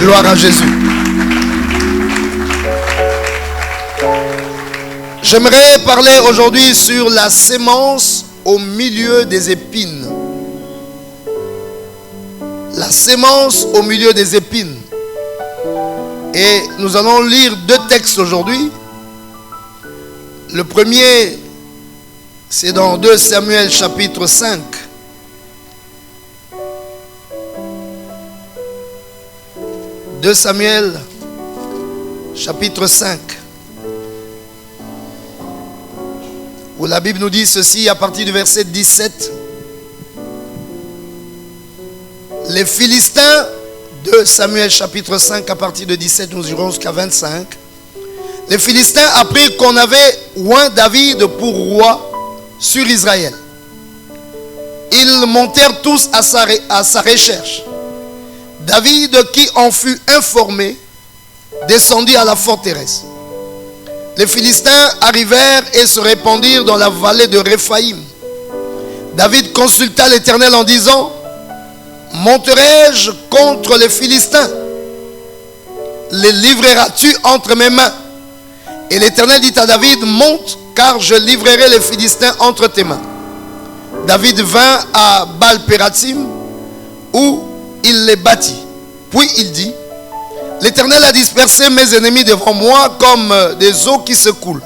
Gloire à Jésus. J'aimerais parler aujourd'hui sur la sémence au milieu des épines. La sémence au milieu des épines. Et nous allons lire deux textes aujourd'hui. Le premier, c'est dans 2 Samuel chapitre 5. « 2 Samuel, chapitre 5. Où la Bible nous dit ceci à partir du verset 17. Les Philistins, 2 Samuel, chapitre 5, à partir de 17, nous irons jusqu'à 25. Les Philistins apprirent qu'on avait oint David pour roi sur Israël. Ils montèrent tous à sa recherche. David, qui en fut informé, descendit à la forteresse. Les Philistins arrivèrent et se répandirent dans la vallée de Réphaïm. David consulta l'Éternel en disant: monterai-je contre les Philistins? Les livreras-tu entre mes mains? Et l'Éternel dit à David: monte, car je livrerai les Philistins entre tes mains. David vint à Baal-Pérathim, où il les battit. Puis il dit: l'Éternel a dispersé mes ennemis devant moi comme des eaux qui se coulent.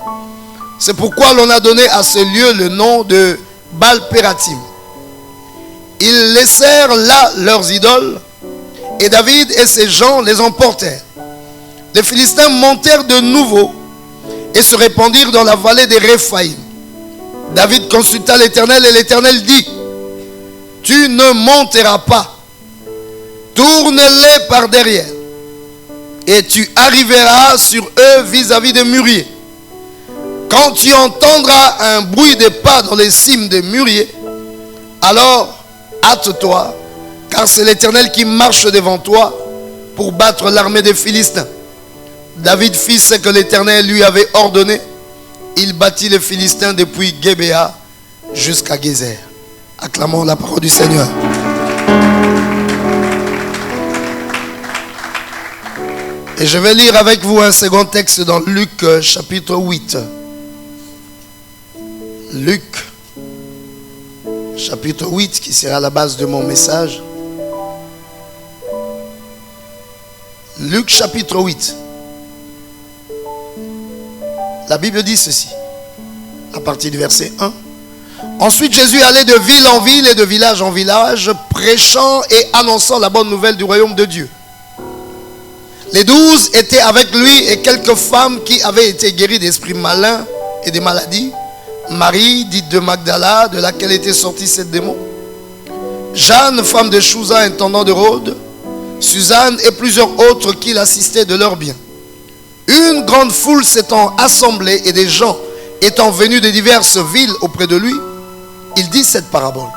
C'est pourquoi l'on a donné à ce lieu le nom de Baal-Pérathim. Ils laissèrent là leurs idoles, et David et ses gens les emportèrent. Les Philistins montèrent de nouveau et se répandirent dans la vallée des Réphaïm. David consulta l'Éternel, et l'Éternel dit: tu ne monteras pas, tourne-les par derrière, et tu arriveras sur eux vis-à-vis des mûriers. Quand tu entendras un bruit de pas dans les cimes des mûriers, alors hâte-toi, car c'est l'Éternel qui marche devant toi pour battre l'armée des Philistins. David fit ce que l'Éternel lui avait ordonné. Il battit les Philistins depuis Gébéa jusqu'à Gézer. Acclamons la parole du Seigneur. Et je vais lire avec vous un second texte dans Luc chapitre 8. Luc chapitre 8, qui sera la base de mon message. Luc chapitre 8. La Bible dit ceci, à partir du verset 1. Ensuite Jésus allait de ville en ville et de village en village, prêchant et annonçant la bonne nouvelle du royaume de Dieu. Les 12 étaient avec lui et quelques femmes qui avaient été guéries d'esprits malins et des maladies. Marie, dite de Magdala, de laquelle était sorti cette démon. Jeanne, femme de Chouza, intendant de Rhodes. Suzanne et plusieurs autres qui l'assistaient de leurs biens. Une grande foule s'étant assemblée et des gens étant venus de diverses villes auprès de lui, il dit cette parabole.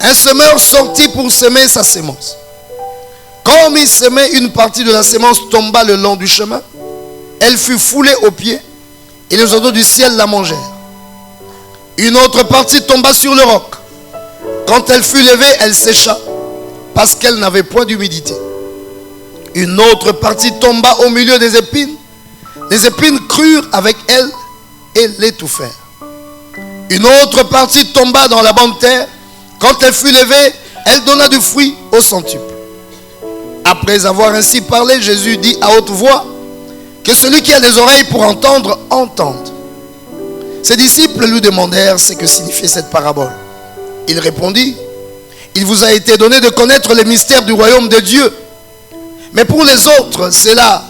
Un semeur sortit pour semer sa sémence. Comme il semait, une partie de la sémence tomba le long du chemin. Elle fut foulée aux pieds et les oiseaux du ciel la mangèrent. Une autre partie tomba sur le roc. Quand elle fut levée, elle sécha parce qu'elle n'avait point d'humidité. Une autre partie tomba au milieu des épines. Les épines crurent avec elle et l'étouffèrent. Une autre partie tomba dans la bonne terre. Quand elle fut levée, elle donna du fruit au centuple. Après avoir ainsi parlé, Jésus dit à haute voix: que celui qui a des oreilles pour entendre, entende. Ses disciples lui demandèrent ce que signifiait cette parabole. Il répondit: il vous a été donné de connaître les mystères du royaume de Dieu. Mais pour les autres, cela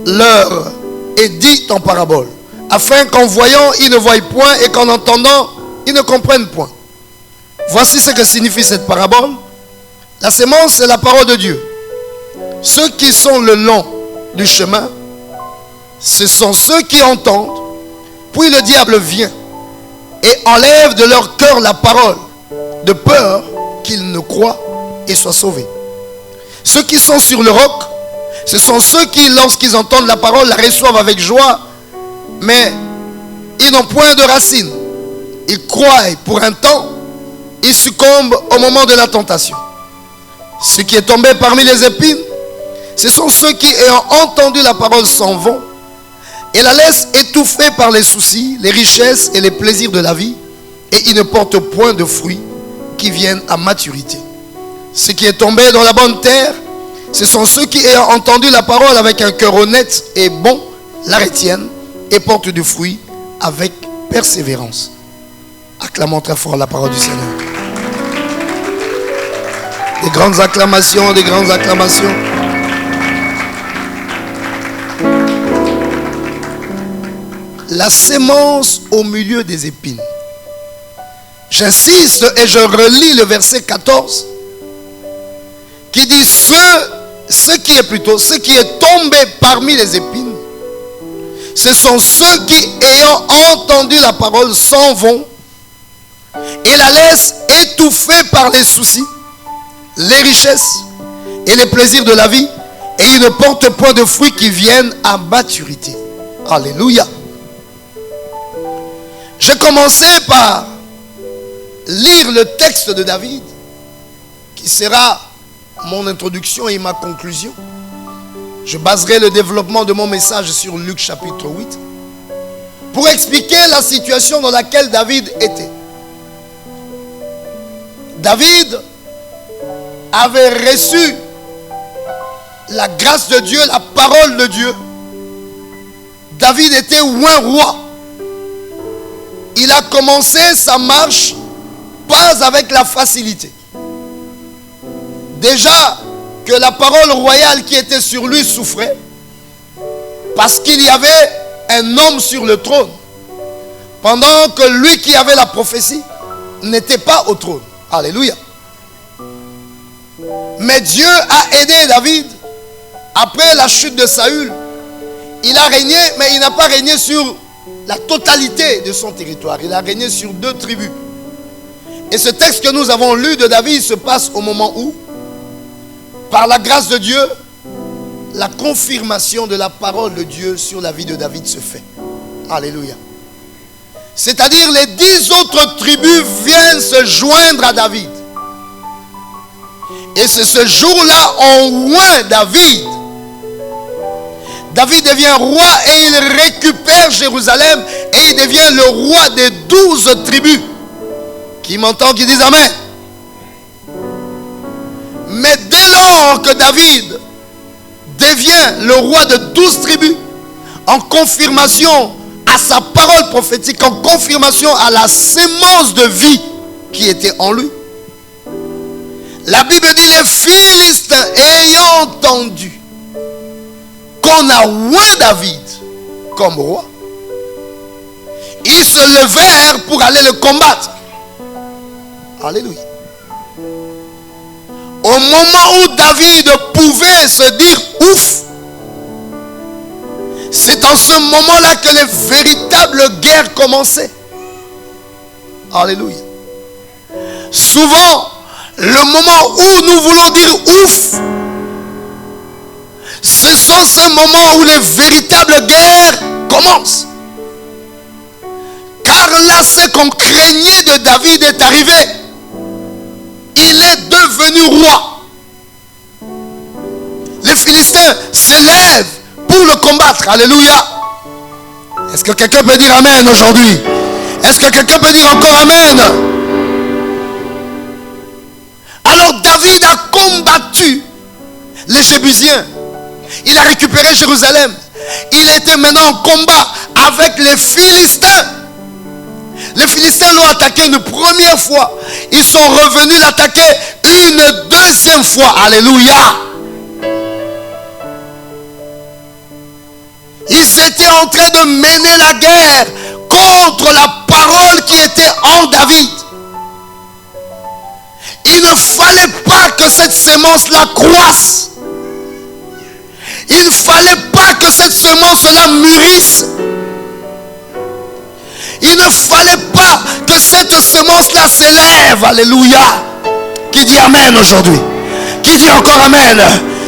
leur est dit en parabole, afin qu'en voyant, ils ne voient point, et qu'en entendant, ils ne comprennent point. Voici ce que signifie cette parabole. La sémence, c'est la parole de Dieu. Ceux qui sont le long du chemin, ce sont ceux qui entendent. Puis le diable vient et enlève de leur cœur la parole, de peur qu'ils ne croient et soient sauvés. Ceux qui sont sur le roc, ce sont ceux qui, lorsqu'ils entendent la parole, la reçoivent avec joie, mais ils n'ont point de racines. Ils croient pour un temps, ils succombent au moment de la tentation. Ce qui est tombé parmi les épines, Ce sont ceux qui, ayant entendu la parole, s'en vont et la laissent étouffée par les soucis, les richesses et les plaisirs de la vie, et ils ne portent point de fruits qui viennent à maturité. Ce qui est tombé dans la bonne terre, ce sont ceux qui, ayant entendu la parole avec un cœur honnête et bon, la retiennent et portent du fruit avec persévérance. Acclamons très fort la parole du Seigneur. Des grandes acclamations, des grandes acclamations. La sémence au milieu des épines. J'insiste et je relis le verset 14 qui dit ce qui est tombé parmi les épines, ce sont ceux qui, ayant entendu la parole, s'en vont et la laissent étouffée par les soucis, les richesses et les plaisirs de la vie, et ils ne portent point de fruits qui viennent à maturité. Alléluia. J'ai commencé par lire le texte de David, qui sera mon introduction et ma conclusion. Je baserai le développement de mon message sur Luc chapitre 8, pour expliquer la situation dans laquelle David était. David avait reçu la grâce de Dieu, la parole de Dieu. David était un roi. Il a commencé sa marche pas avec la facilité. Déjà que la parole royale qui était sur lui souffrait, parce qu'il y avait un homme sur le trône, pendant que lui qui avait la prophétie n'était pas au trône. Alléluia. Mais Dieu a aidé David. Après la chute de Saül, il a régné, mais il n'a pas régné sur la totalité de son territoire. Il a régné sur 2 tribus. Et ce texte que nous avons lu de David se passe au moment où, par la grâce de Dieu, la confirmation de la parole de Dieu sur la vie de David se fait. Alléluia. C'est-à-dire les 10 autres tribus viennent se joindre à David. Et c'est ce jour-là, on oint David. David devient roi et il récupère Jérusalem et il devient le roi des 12 tribus. Qui m'entend, qui disent Amen. Mais dès lors que David devient le roi de 12 tribus, en confirmation à sa parole prophétique, en confirmation à la sémence de vie qui était en lui, la Bible dit les Philistins ayant entendu qu'on a oint David comme roi, ils se levèrent pour aller le combattre. Alléluia. Au moment où David pouvait se dire ouf, c'est en ce moment-là que les véritables guerres commençaient. Alléluia. Souvent, le moment où nous voulons dire ouf, ce sont ces moments où les véritables guerres commencent. Car là, ce qu'on craignait de David est arrivé. Il est devenu roi. Les Philistins s'élèvent pour le combattre. Alléluia. Est-ce que quelqu'un peut dire Amen aujourd'hui? Est-ce que quelqu'un peut dire encore Amen? Alors David a combattu les Jébusiens. Il a récupéré Jérusalem. Il était maintenant en combat avec les Philistins. Les Philistins l'ont attaqué une première fois. Ils sont revenus l'attaquer une deuxième fois. Alléluia. Ils étaient en train de mener la guerre contre la parole qui était en David. Il ne fallait pas que cette sémence-là croisse. Il ne fallait pas que cette semence-là mûrisse. Il ne fallait pas que cette semence-là s'élève. Alléluia. Qui dit Amen aujourd'hui? Qui dit encore Amen?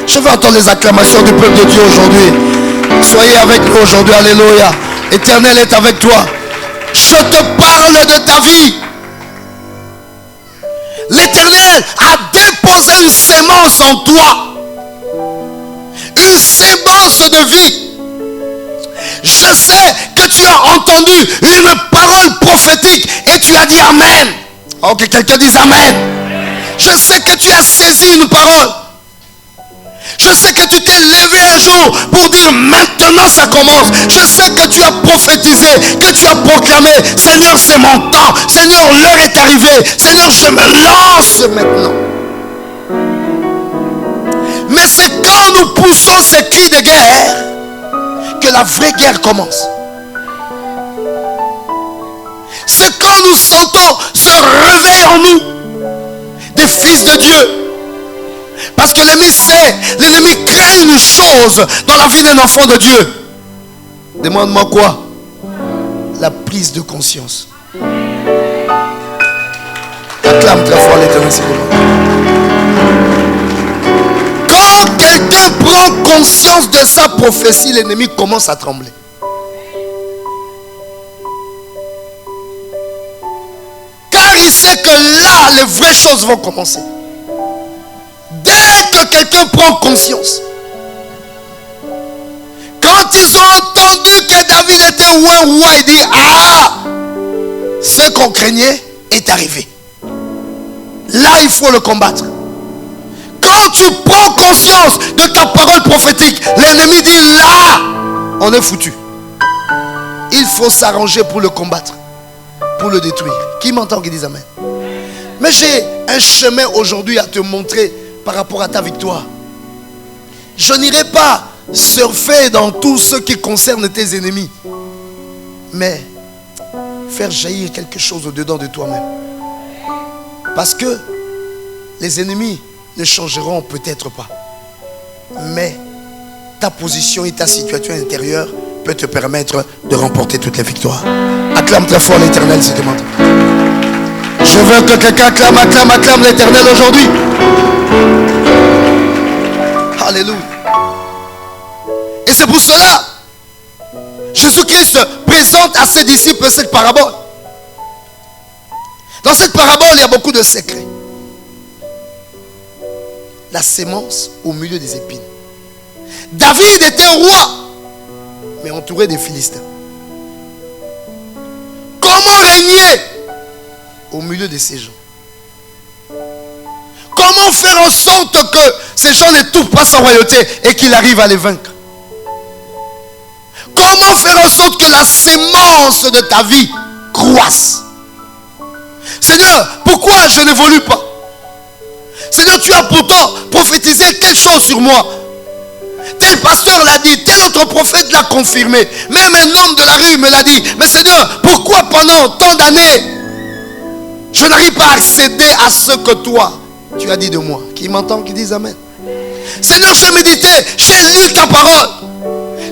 Je veux entendre les acclamations du peuple de Dieu aujourd'hui. Soyez avec nous aujourd'hui. Alléluia. Éternel est avec toi. Je te parle de ta vie. L'Éternel a déposé une sémence en toi. une sémence de vie. Je sais que tu as entendu une parole prophétique et tu as dit Amen. Oh, que quelqu'un dise Amen. Je sais que tu as saisi une parole. Je sais que tu t'es levé un jour pour dire maintenant ça commence. Je sais que tu as prophétisé, que tu as proclamé Seigneur, c'est mon temps. Seigneur, l'heure est arrivée. Seigneur, je me lance maintenant. Mais c'est quand nous poussons ces cris de guerre que la vraie guerre commence. C'est quand nous sentons ce réveil en nous des fils de Dieu. Parce que l'ennemi crée une chose dans la vie d'un enfant de Dieu. Demande-moi quoi? La prise de conscience. Acclame très fort l'Éternel, s'il te plaît. Quand quelqu'un prend conscience de sa prophétie, l'ennemi commence à trembler. Car il sait que là, les vraies choses vont commencer. Dès que quelqu'un prend conscience, quand ils ont entendu que David était roi, il dit ah, ce qu'on craignait est arrivé. Là, il faut le combattre. Quand tu prends conscience de ta parole prophétique, l'ennemi dit là, on est foutu. Il faut s'arranger pour le combattre, pour le détruire. Qui m'entend qui dise Amen? Mais j'ai un chemin aujourd'hui à te montrer par rapport à ta victoire. Je n'irai pas surfer dans tout ce qui concerne tes ennemis, mais faire jaillir quelque chose au-dedans de toi-même. Parce que les ennemis ne changeront peut-être pas, mais ta position et ta situation intérieure peut te permettre de remporter toutes les victoires. Acclame très fort l'Éternel si tu m'entends. Je veux que quelqu'un acclame l'Éternel aujourd'hui. Alléluia. Et c'est pour cela Jésus-Christ présente à ses disciples cette parabole. Dans cette parabole, il y a beaucoup de secrets. La sémence au milieu des épines. David était roi, mais entouré des Philistins. Comment régner au milieu de ces gens? Comment faire en sorte que ces gens n'étouffent pas sa royauté et qu'il arrive à les vaincre? Comment faire en sorte que la sémence de ta vie croisse? Seigneur, pourquoi je n'évolue pas? Seigneur, tu as pourtant prophétisé quelque chose sur moi. Tel pasteur l'a dit, tel autre prophète l'a confirmé. Même un homme de la rue me l'a dit. Mais Seigneur, pourquoi pendant tant d'années je n'arrive pas à accéder à ce que toi tu as dit de moi? Qui m'entend, qui dise Amen. Seigneur, j'ai médité, j'ai lu ta parole,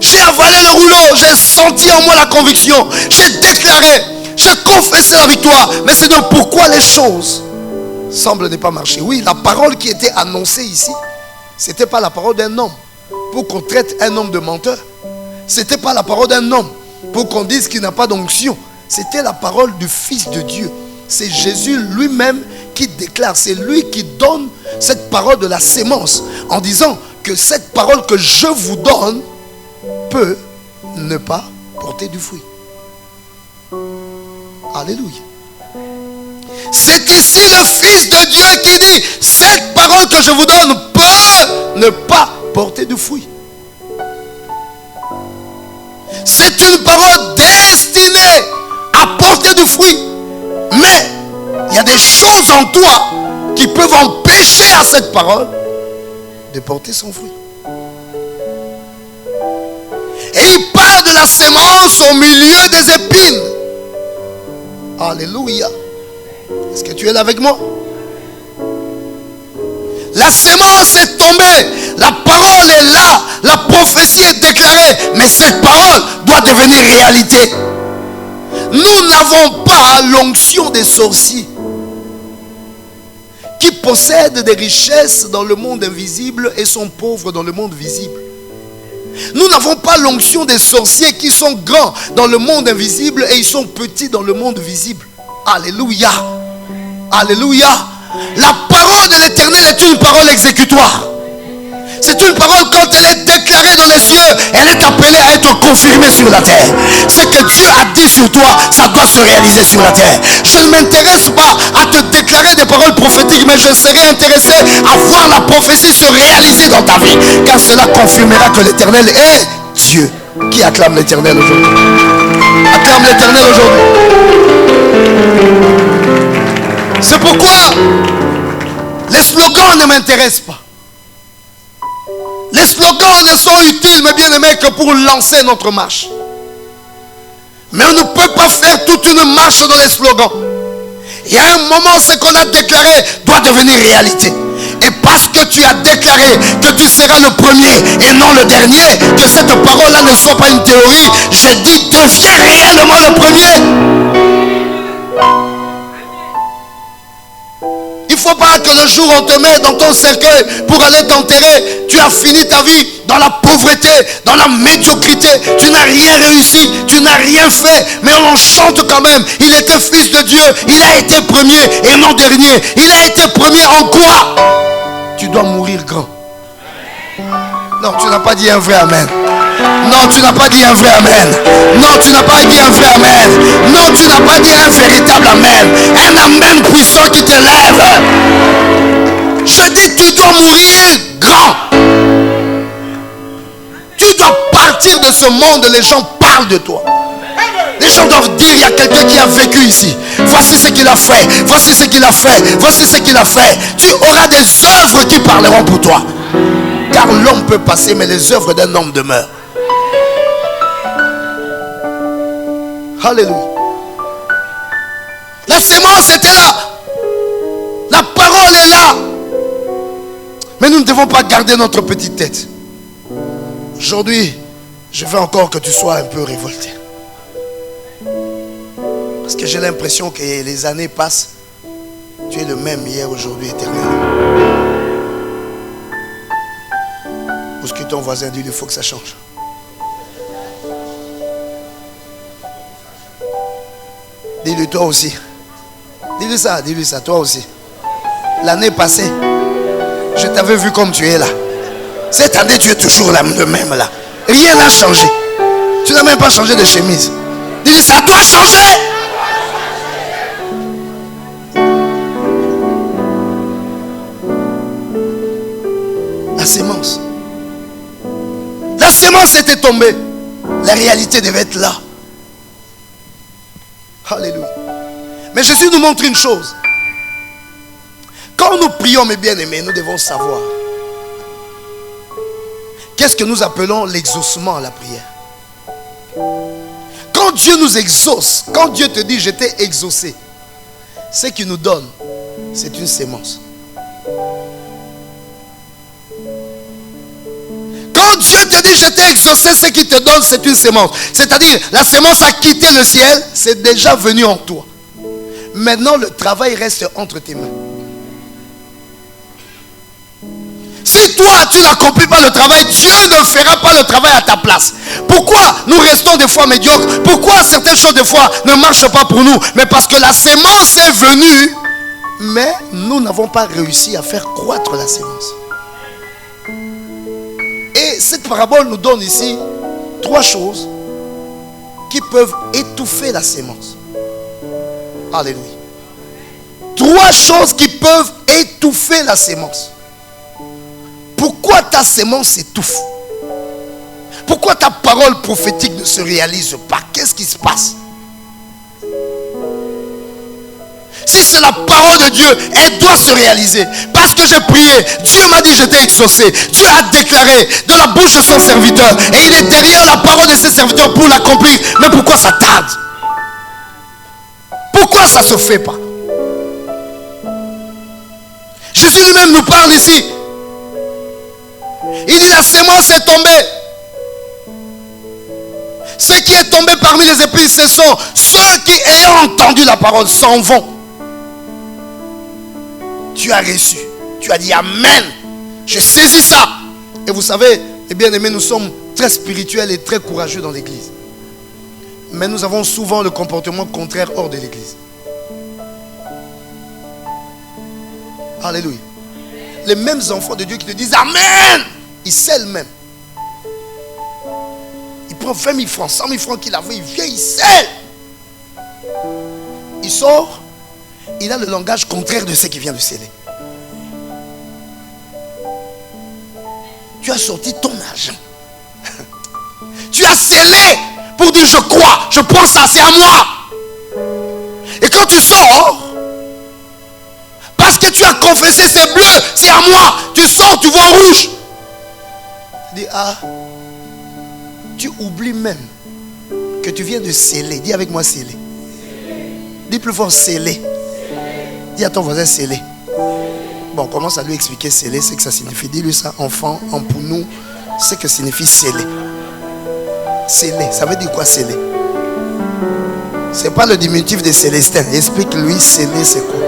j'ai avalé le rouleau, j'ai senti en moi la conviction, j'ai déclaré, j'ai confessé la victoire. Mais Seigneur, pourquoi les choses semblent ne pas marcher? Oui, la parole qui était annoncée ici, ce n'était pas la parole d'un homme pour qu'on traite un homme de menteur. Ce n'était pas la parole d'un homme pour qu'on dise qu'il n'a pas d'onction. C'était la parole du Fils de Dieu. C'est Jésus lui-même qui déclare, c'est lui qui donne cette parole de la sémence en disant que cette parole que je vous donne peut ne pas porter du fruit. Alléluia. C'est ici le Fils de Dieu qui dit cette parole que je vous donne peut ne pas porter du fruit. C'est une parole destinée à porter du fruit. Mais il y a des choses en toi qui peuvent empêcher à cette parole de porter son fruit. Et il parle de la sémence au milieu des épines. Alléluia. Est-ce que tu es là avec moi? La sémence est tombée. La parole est là. La prophétie est déclarée. Mais cette parole doit devenir réalité. Nous n'avons pas l'onction des sorciers qui possèdent des richesses dans le monde invisible et sont pauvres dans le monde visible. Nous n'avons pas l'onction des sorciers qui sont grands dans le monde invisible et ils sont petits dans le monde visible. Alléluia. Alléluia. La parole de l'Éternel est une parole exécutoire. C'est une parole, quand elle est déclarée dans les cieux, elle est appelée à être confirmée sur la terre. Ce que Dieu a dit sur toi, ça doit se réaliser sur la terre. Je ne m'intéresse pas à te déclarer des paroles prophétiques, mais je serai intéressé à voir la prophétie se réaliser dans ta vie, car cela confirmera que l'Éternel est Dieu. Qui acclame l'Éternel aujourd'hui? Acclame l'Éternel aujourd'hui. C'est pourquoi les slogans ne m'intéressent pas. Les slogans ne sont utiles, mes bien-aimés, que pour lancer notre marche. Mais on ne peut pas faire toute une marche dans les slogans. Il y a un moment, ce qu'on a déclaré doit devenir réalité. Et parce que tu as déclaré que tu seras le premier et non le dernier, que cette parole-là ne soit pas une théorie, je dis, deviens réellement le premier. Il ne faut pas que le jour où on te met dans ton cercueil pour aller t'enterrer, tu as fini ta vie dans la pauvreté, dans la médiocrité. Tu n'as rien réussi, tu n'as rien fait, mais on chante quand même. Il était fils de Dieu, il a été premier et non dernier. Il a été premier en quoi? Tu dois mourir grand. Non, tu n'as pas dit un vrai amen. Non, tu n'as pas dit un vrai amen. Non, tu n'as pas dit un vrai amen. Non, tu n'as pas dit un véritable amen. Un amen puissant qui te lève. Je dis, tu dois mourir grand. Tu dois partir de ce monde. Les gens parlent de toi. Les gens doivent dire, il y a quelqu'un qui a vécu ici. Voici ce qu'il a fait. Voici ce qu'il a fait. Voici ce qu'il a fait. Tu auras des œuvres qui parleront pour toi. Car l'homme peut passer, mais les œuvres d'un homme demeurent. Alléluia. La sémence était là. La parole est là. Mais nous ne devons pas garder notre petite tête. Aujourd'hui, je veux encore que tu sois un peu révolté. Parce que j'ai l'impression que les années passent. Tu es le même hier, aujourd'hui, éternel. Bouscule ton voisin, dis-lui, il faut que ça change. Dis-lui, toi aussi. Dis-lui ça, toi aussi. L'année passée, je t'avais vu comme tu es là. Cette année, tu es toujours le même là. Rien n'a changé. Tu n'as même pas changé de chemise. Dis-lui, ça doit changer. La sémence. La sémence était tombée. La réalité devait être là. Alléluia. Mais Jésus nous montre une chose. Quand nous prions, mes bien-aimés, nous devons savoir qu'est-ce que nous appelons l'exaucement à la prière. Quand Dieu nous exauce, quand Dieu te dit je t'ai exaucé, ce qu'il nous donne, c'est une sémence. Quand Dieu te dit je t'ai exaucé, ce qu'il te donne, c'est une sémence. C'est-à-dire, la sémence a quitté le ciel, c'est déjà venu en toi. Maintenant, le travail reste entre tes mains. Si toi, tu n'accomplis pas le travail, Dieu ne fera pas le travail à ta place. Pourquoi nous restons des fois médiocres? Pourquoi certaines choses des fois ne marchent pas pour nous? Mais parce que la sémence est venue, mais nous n'avons pas réussi à faire croître la sémence. Et cette parabole nous donne ici 3 choses qui peuvent étouffer la sémence. Alléluia. 3 choses qui peuvent étouffer la sémence. Pourquoi ta sémence s'étouffe? Pourquoi ta parole prophétique ne se réalise pas? Qu'est-ce qui se passe? Si c'est la parole de Dieu, elle doit se réaliser. Parce que j'ai prié, Dieu m'a dit je t'ai exaucé. Dieu a déclaré de la bouche de son serviteur. Et il est derrière la parole de ses serviteurs pour l'accomplir. Mais pourquoi ça tarde? Pourquoi ça ne se fait pas? Jésus lui-même nous parle ici. Il dit la sémence est tombée. Ce qui est tombé parmi les épis, ce sont ceux qui, ayant entendu la parole, s'en vont. Tu as reçu. Tu as dit amen. Je saisis ça. Et vous savez, eh bien aimés, nous sommes très spirituels et très courageux dans l'église. Mais nous avons souvent le comportement contraire hors de l'église. Alléluia. Les mêmes enfants de Dieu qui te disent amen. Il scelle même. Il prend 20 000 francs, 100 000 francs qu'il avait, il vient, il scelle. Il sort, il a le langage contraire de ce qu'il vient de sceller. Tu as sorti ton argent. Tu as scellé pour dire je crois, je prends ça, c'est à moi. Et quand tu sors, parce que tu as confessé c'est bleu, c'est à moi. Tu sors, tu vois rouge. Tu dis ah, tu oublies même que tu viens de sceller. Dis avec moi sceller. Dis plus fort sceller. Dis à ton voisin sceller. Bon, on commence à lui expliquer sceller, c'est que ça signifie. Dis-lui ça, enfant, pour nous, c'est que signifie sceller. Sceller, ça veut dire quoi sceller? C'est pas le diminutif de Célestin. Explique-lui sceller c'est quoi.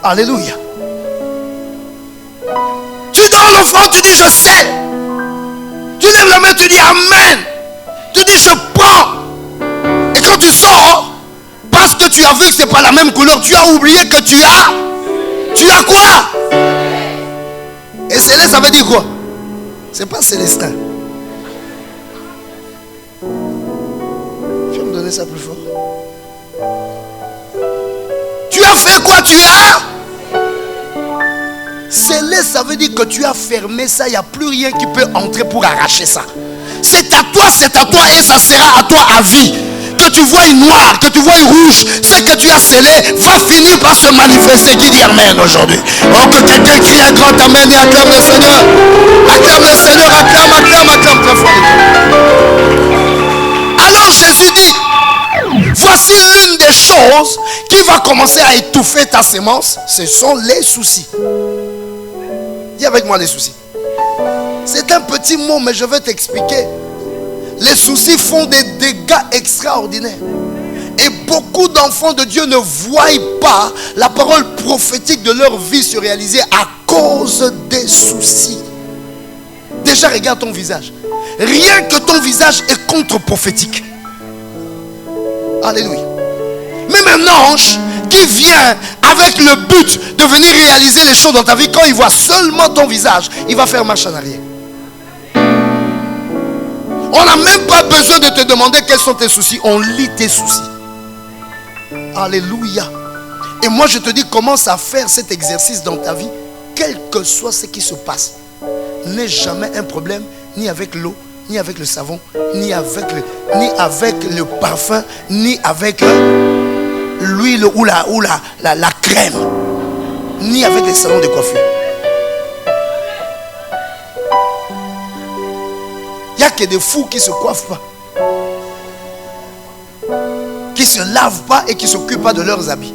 Alléluia. Tu donnes l'offrande, tu dis je scelle. Tu lèves la main, tu dis amen. Tu dis je prends. Et quand tu sors, parce que tu as vu que ce n'est pas la même couleur, tu as oublié que tu as quoi? Et céleste, ça veut dire quoi? C'est pas Célestin. Tu vas me donner ça plus fort. Tu as fait quoi? Tu as céleste, ça veut dire que tu as fermé ça. Il n'y a plus rien qui peut entrer pour arracher ça. C'est à toi et ça sera à toi à vie. Que tu vois une noire, que tu vois une rouge, ce que tu as scellé va finir par se manifester. Qui dit amen aujourd'hui? Oh, que quelqu'un crie un grand amen et acclame le Seigneur. Acclame le Seigneur, acclame très fort. Alors Jésus dit, voici l'une des choses qui va commencer à étouffer ta sémence, ce sont les soucis. Dis avec moi les soucis. C'est un petit mot, mais je vais t'expliquer. Les soucis font des dégâts extraordinaires. Et beaucoup d'enfants de Dieu ne voient pas la parole prophétique de leur vie se réaliser à cause des soucis. Déjà, regarde ton visage. Rien que ton visage est contre-prophétique. Alléluia. Même un ange qui vient avec le but de venir réaliser les choses dans ta vie, quand il voit seulement ton visage, il va faire marche en arrière. On n'a même pas besoin de te demander quels sont tes soucis. On lit tes soucis. Alléluia. Et moi je te dis, commence à faire cet exercice dans ta vie. Quel que soit ce qui se passe, n'aie jamais un problème ni avec l'eau, ni avec le savon, ni avec le parfum, ni avec l'huile ou la crème, ni avec les salons de coiffure. Il n'y a que des fous qui ne se coiffent pas, qui ne se lavent pas et qui ne s'occupent pas de leurs habits.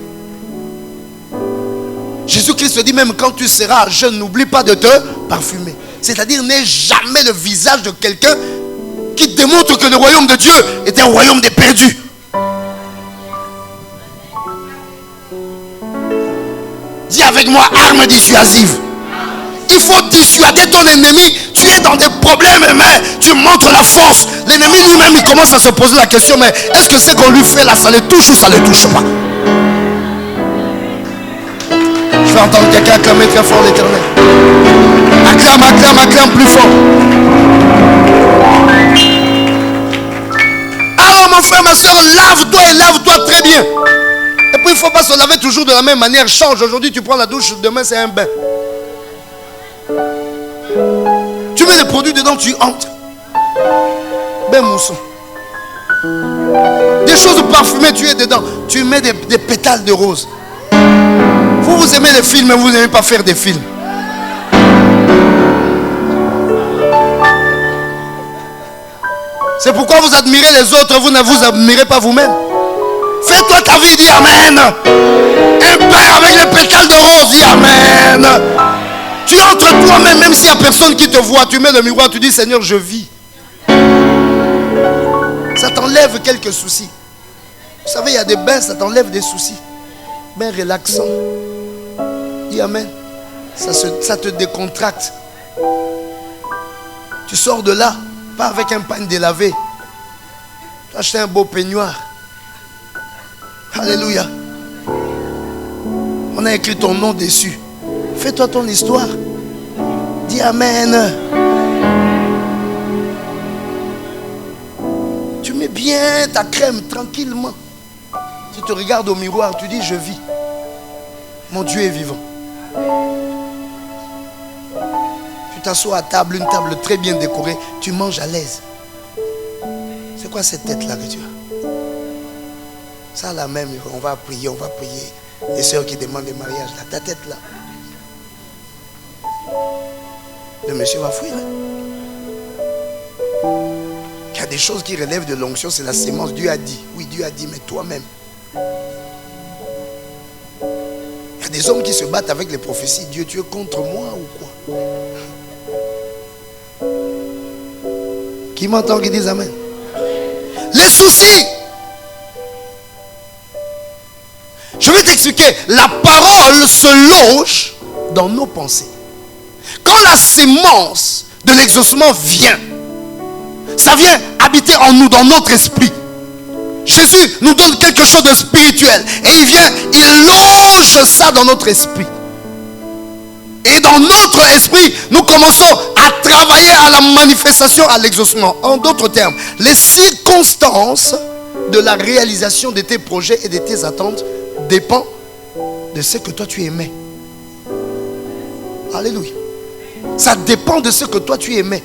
Jésus-Christ dit même quand tu seras jeune, n'oublie pas de te parfumer. C'est-à-dire n'aie jamais le visage de quelqu'un qui démontre que le royaume de Dieu est un royaume des perdus. Dis avec moi, arme dissuasive. Il faut dissuader ton ennemi. Tu es dans des problèmes, mais tu montres la force. L'ennemi lui-même, il commence à se poser la question, mais est-ce que ce qu'on lui fait là, ça le touche ou ça ne le touche pas? Je vais entendre quelqu'un acclamer très fort l'Éternel. Acclame plus fort. Alors mon frère, ma soeur, lave-toi et lave-toi très bien. Et puis il ne faut pas se laver toujours de la même manière. Change. Aujourd'hui tu prends la douche, demain c'est un bain. Tu mets des produits dedans, tu entres. Ben mousson. Des choses parfumées, tu es dedans. Tu mets des pétales de rose. Vous aimez les films, mais vous n'aimez pas faire des films. C'est pourquoi vous admirez les autres, vous ne vous admirez pas vous-même. Fais-toi ta vie, dis amen. Un père avec les pétales de rose, dis amen. Tu entres toi-même, même s'il n'y a personne qui te voit, tu mets le miroir, tu dis Seigneur, je vis. Ça t'enlève quelques soucis. Vous savez, il y a des bains, ça t'enlève des soucis. Bain relaxant. Dis amen. Ça te décontracte. Tu sors de là, pas avec un pagne délavé. Tu as acheté un beau peignoir. Alléluia. On a écrit ton nom dessus. Fais-toi ton histoire. Dis Amen. Tu mets bien ta crème tranquillement. Tu te regardes au miroir, tu dis je vis. Mon Dieu est vivant. Tu t'assois à table, une table très bien décorée. Tu manges à l'aise. C'est quoi cette tête-là que tu as? Ça là même, on va prier, on va prier. Les sœurs qui demandent des mariages, là, ta tête là. Le monsieur va fuir. Il y a des choses qui relèvent de l'onction, c'est la sémence. Dieu a dit. Oui, Dieu a dit, mais toi-même. Il y a des hommes qui se battent avec les prophéties. Dieu, tu es contre moi ou quoi? Qui m'entend, qui dit Amen? Les soucis. Je vais t'expliquer. La parole se loge dans nos pensées. Quand la sémence de l'exaucement vient, ça vient habiter en nous, dans notre esprit. Jésus nous donne quelque chose de spirituel. Et il vient, il loge ça dans notre esprit. Et dans notre esprit, nous commençons à travailler à la manifestation, à l'exaucement. En d'autres termes, les circonstances de la réalisation de tes projets et de tes attentes dépendent de ce que toi tu aimais. Alléluia. Ça dépend de ce que toi tu aimais.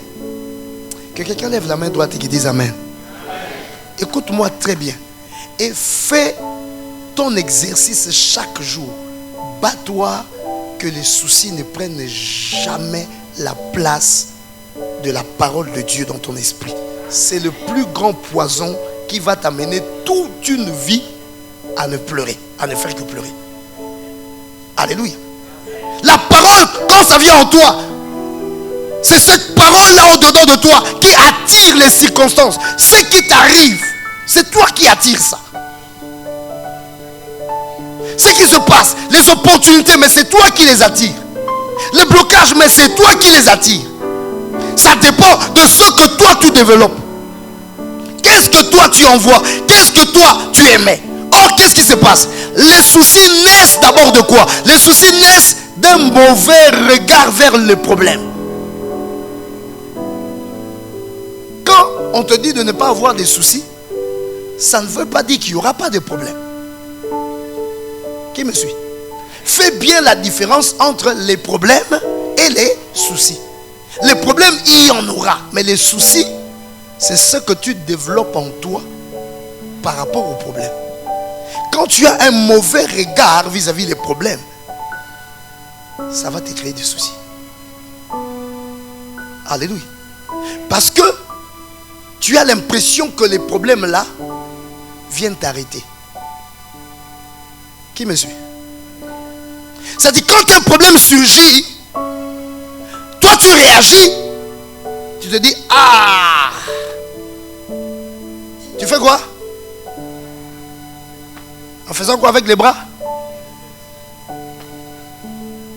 Que quelqu'un lève la main droite et qui dise Amen. Écoute-moi très bien. Et fais ton exercice chaque jour. Bats-toi que les soucis ne prennent jamais la place de la parole de Dieu dans ton esprit. C'est le plus grand poison qui va t'amener toute une vie à ne pleurer, à ne faire que pleurer. Alléluia. La parole, quand ça vient en toi, c'est cette parole-là au-dedans de toi qui attire les circonstances. Ce qui t'arrive, c'est toi qui attires ça. Ce qui se passe, les opportunités, mais c'est toi qui les attires. Les blocages, mais c'est toi qui les attires. Ça dépend de ce que toi tu développes. Qu'est-ce que toi tu envoies? Qu'est-ce que toi tu aimais? Or, qu'est-ce qui se passe? Les soucis naissent d'abord de quoi? Les soucis naissent d'un mauvais regard vers le problème. Quand on te dit de ne pas avoir des soucis, ça ne veut pas dire qu'il n'y aura pas de problème. Qui me suit? Fais bien la différence entre les problèmes et les soucis. Les problèmes, il y en aura. Mais les soucis, c'est ce que tu développes en toi par rapport aux problèmes. Quand tu as un mauvais regard vis-à-vis des problèmes, ça va te créer des soucis. Alléluia. Parce que tu as l'impression que les problèmes là viennent t'arrêter. Qui me suit? C'est-à-dire quand un problème surgit, toi tu réagis, tu te dis ah, tu fais quoi? En faisant quoi avec les bras?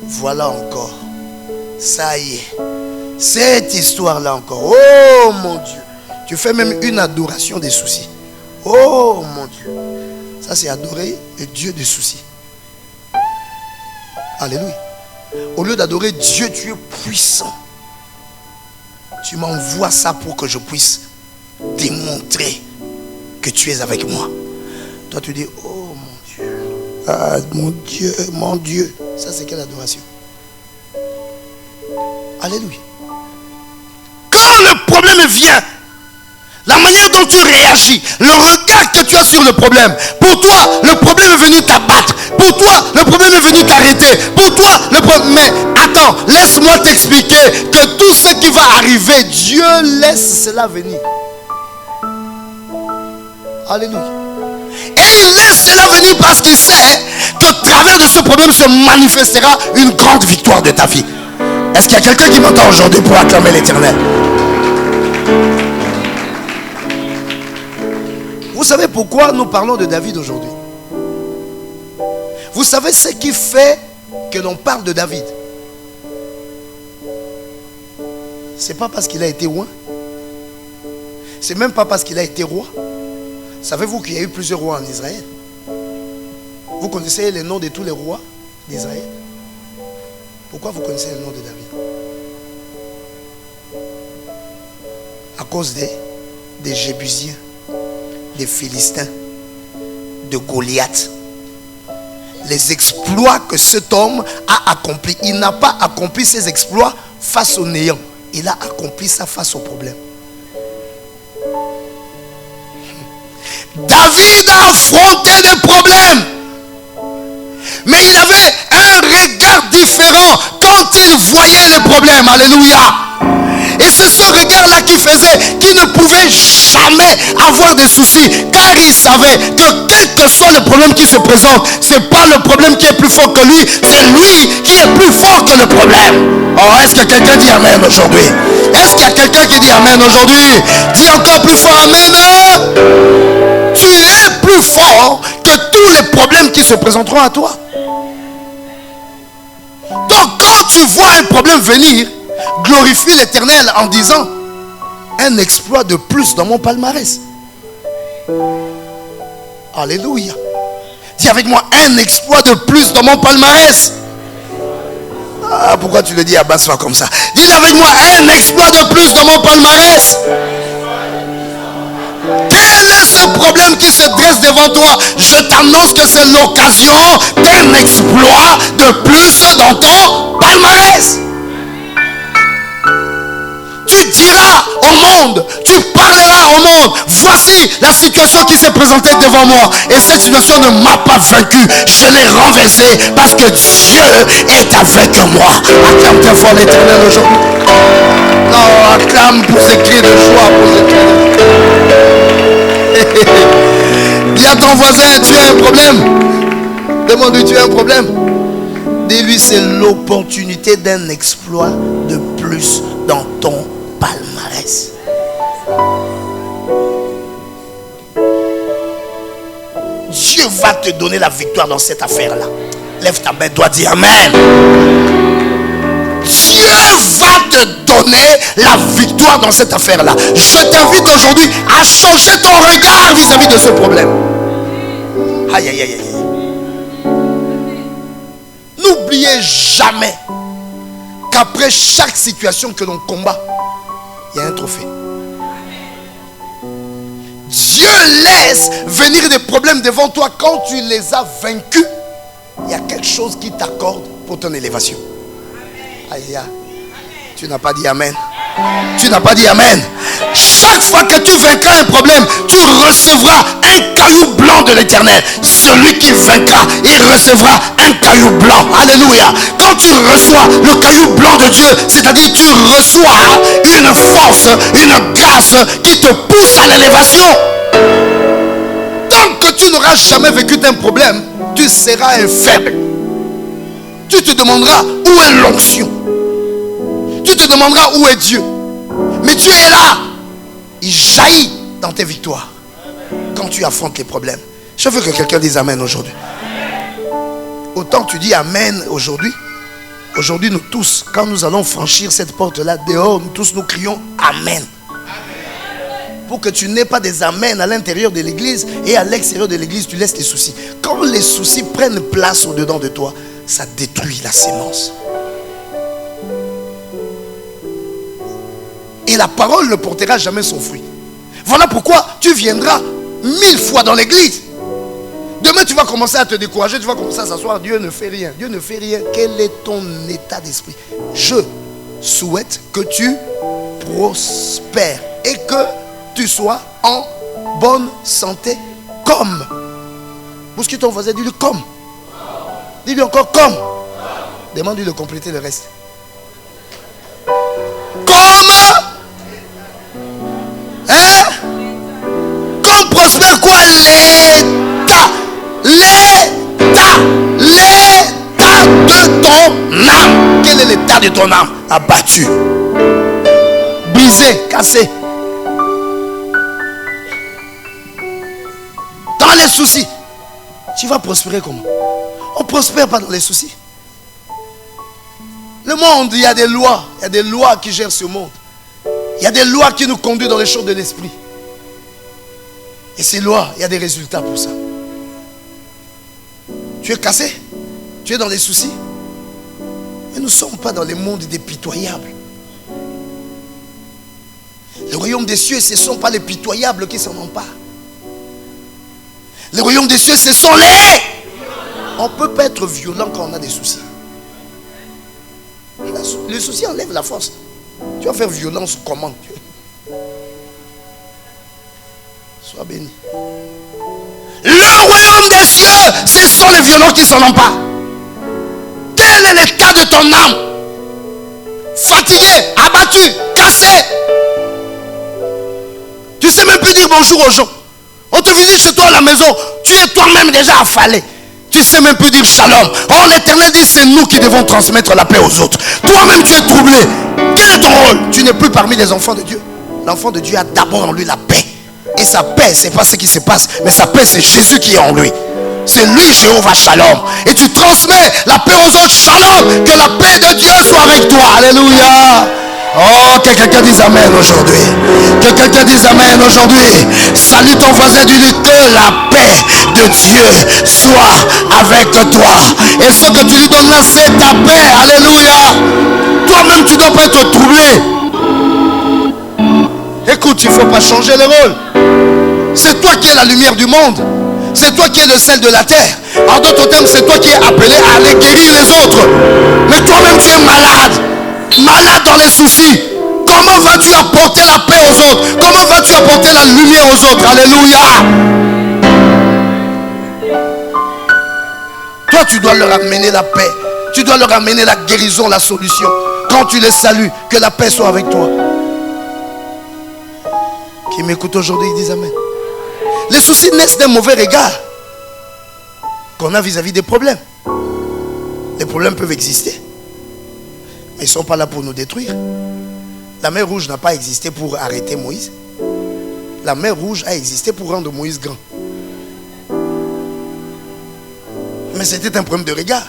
Voilà encore. Ça y est. Cette histoire-là encore. Oh mon Dieu. Tu fais même une adoration des soucis. Oh mon Dieu. Ça c'est adorer le Dieu des soucis. Alléluia. Au lieu d'adorer Dieu, tu es puissant. Tu m'envoies ça pour que je puisse démontrer que tu es avec moi. Toi tu dis oh mon Dieu. Ah mon Dieu, mon Dieu. Ça c'est quelle adoration? Alléluia. Quand le problème vient, la manière dont tu réagis, le regard que tu as sur le problème, pour toi, le problème est venu t'abattre. Pour toi, le problème est venu t'arrêter. Pour toi, le problème... Mais attends, laisse-moi t'expliquer que tout ce qui va arriver, Dieu laisse cela venir. Alléluia. Et il laisse cela venir parce qu'il sait qu'au travers de ce problème se manifestera une grande victoire de ta vie. Est-ce qu'il y a quelqu'un qui m'entend aujourd'hui pour acclamer l'Éternel? Vous savez pourquoi nous parlons de David aujourd'hui? Vous savez ce qui fait que l'on parle de David? C'est pas parce qu'il a été roi. C'est même pas parce qu'il a été roi. Savez-vous qu'il y a eu plusieurs rois en Israël? Vous connaissez les noms de tous les rois d'Israël. Pourquoi vous connaissez le nom de David? À cause des Jébusiens, des Philistins, de Goliath. Les exploits que cet homme a accomplis. Il n'a pas accompli ses exploits face au néant. Il a accompli ça face au problème. David a affronté des problèmes. Mais il avait un regard différent quand il voyait les problèmes. Alléluia. Et c'est ce regard-là qui faisait qu'il ne pouvait jamais avoir de soucis. Car il savait que quel que soit le problème qui se présente, ce n'est pas le problème qui est plus fort que lui, c'est lui qui est plus fort que le problème. Oh, est-ce que quelqu'un dit Amen aujourd'hui? Est-ce qu'il y a quelqu'un qui dit Amen aujourd'hui? Dis encore plus fort Amen. Tu es plus fort que tous les problèmes qui se présenteront à toi. Donc quand tu vois un problème venir, glorifie l'Éternel en disant un exploit de plus dans mon palmarès. Alléluia. Dis avec moi un exploit de plus dans mon palmarès. Ah, pourquoi tu le dis à basse voix comme ça? Dis avec moi un exploit de plus dans mon palmarès. Quel est ce problème qui se dresse devant toi? Je t'annonce que c'est l'occasion d'un exploit de plus dans ton palmarès. Tu diras au monde, tu parleras au monde, voici la situation qui s'est présentée devant moi. Et cette situation ne m'a pas vaincu. Je l'ai renversée parce que Dieu est avec moi. Acclame très fort l'Éternel aujourd'hui. Non, acclame pour ces cris de joie, pour ces cris de joie. Dis à ton voisin, tu as un problème. Demande-lui, tu as un problème. Dis-lui, c'est l'opportunité d'un exploit de plus dans ton palmarès. Dieu va te donner la victoire dans cette affaire-là. Lève ta main, dois dire Amen. Dieu va te donner la victoire dans cette affaire-là. Je t'invite aujourd'hui à changer ton regard vis-à-vis de ce problème. Aïe, aïe, aïe, aïe. N'oubliez jamais qu'après chaque situation que l'on combat, il y a un trophée. Dieu laisse venir des problèmes devant toi. Quand tu les as vaincus, il y a quelque chose qui t'accorde pour ton élévation. Aïe, aïe. Tu n'as pas dit Amen. Tu n'as pas dit Amen. Chaque fois que tu vaincras un problème, tu recevras un caillou blanc de l'Éternel. Celui qui vaincra, il recevra un caillou blanc. Alléluia. Quand tu reçois le caillou blanc de Dieu, c'est-à-dire tu reçois une force, une grâce qui te pousse à l'élévation. Tant que tu n'auras jamais vécu un problème, tu seras un faible. Tu te demanderas où est l'onction. Tu te demanderas où est Dieu. Mais Dieu est là. Il jaillit dans tes victoires quand tu affrontes les problèmes. Je veux que quelqu'un dise Amen aujourd'hui. Autant tu dis Amen aujourd'hui. Aujourd'hui nous tous, quand nous allons franchir cette porte-là dehors, nous tous nous crions Amen. Pour que tu n'aies pas des Amen à l'intérieur de l'église et à l'extérieur de l'église, tu laisses les soucis. Quand les soucis prennent place au-dedans de toi, ça détruit la sémence. Et la parole ne portera jamais son fruit. Voilà pourquoi tu viendras 1000 fois dans l'église. Demain tu vas commencer à te décourager, tu vas commencer à s'asseoir. Dieu ne fait rien. Dieu ne fait rien. Quel est ton état d'esprit? Je souhaite que tu prospères et que tu sois en bonne santé comme. Bouscule ton voisin, dis-lui comme. Dis-lui encore comme. Demande-lui de compléter le reste. Comme. Hein? Comme prospère quoi? L'état. L'état. L'état de ton âme. Quel est l'état de ton âme? Abattu. Brisé, cassé. Dans les soucis. Tu vas prospérer comment? On ne prospère pas dans les soucis. Le monde, il y a des lois. Il y a des lois qui gèrent ce monde. Il y a des lois qui nous conduisent dans les choses de l'esprit. Et ces lois, il y a des résultats pour ça. Tu es cassé? Tu es dans les soucis. Mais nous ne sommes pas dans les mondes des pitoyables. Le royaume des cieux, ce ne sont pas les pitoyables qui s'en emparent. Le royaume des cieux, ce sont les... On ne peut pas être violent quand on a des soucis. Le souci enlève la force. Tu vas faire violence comment? Sois béni. Le royaume des cieux, ce sont les violents qui s'en emparent. Quel est l'état de ton âme? Fatigué, abattu, cassé. Tu ne sais même plus dire bonjour aux gens. On te visite chez toi à la maison. Tu es toi-même déjà affalé. Tu ne sais même plus dire shalom. Oh, l'Éternel dit c'est nous qui devons transmettre la paix aux autres. Toi-même tu es troublé. Quel est ton rôle? Tu n'es plus parmi les enfants de Dieu. L'enfant de Dieu a d'abord en lui la paix. Et sa paix, ce n'est pas ce qui se passe, mais sa paix, c'est Jésus qui est en lui. C'est lui, Jéhovah Shalom. Et tu transmets la paix aux autres. Shalom. Que la paix de Dieu soit avec toi. Alléluia. Oh, que quelqu'un dise amen aujourd'hui. Que quelqu'un dise amen aujourd'hui. Salue ton voisin, dis-lui que la paix de Dieu soit avec toi. Et ce que tu lui donnes là, c'est ta paix. Alléluia. Toi-même, tu ne dois pas être troublé. Écoute, il ne faut pas changer le rôle. C'est toi qui es la lumière du monde. C'est toi qui es le sel de la terre. En d'autres termes, c'est toi qui es appelé à aller guérir les autres. Mais toi-même, tu es malade. Malade dans les soucis. Comment vas-tu apporter la paix aux autres? Comment vas-tu apporter la lumière aux autres? Alléluia. Toi, tu dois leur amener la paix. Tu dois leur amener la guérison, la solution. Quand tu les salues, que la paix soit avec toi. Qui m'écoute aujourd'hui, ils disent amen. Les soucis naissent d'un mauvais regard qu'on a vis-à-vis des problèmes. Les problèmes peuvent exister, mais ils ne sont pas là pour nous détruire. La mer Rouge n'a pas existé pour arrêter Moïse. La mer Rouge a existé pour rendre Moïse grand. Mais c'était un problème de regard.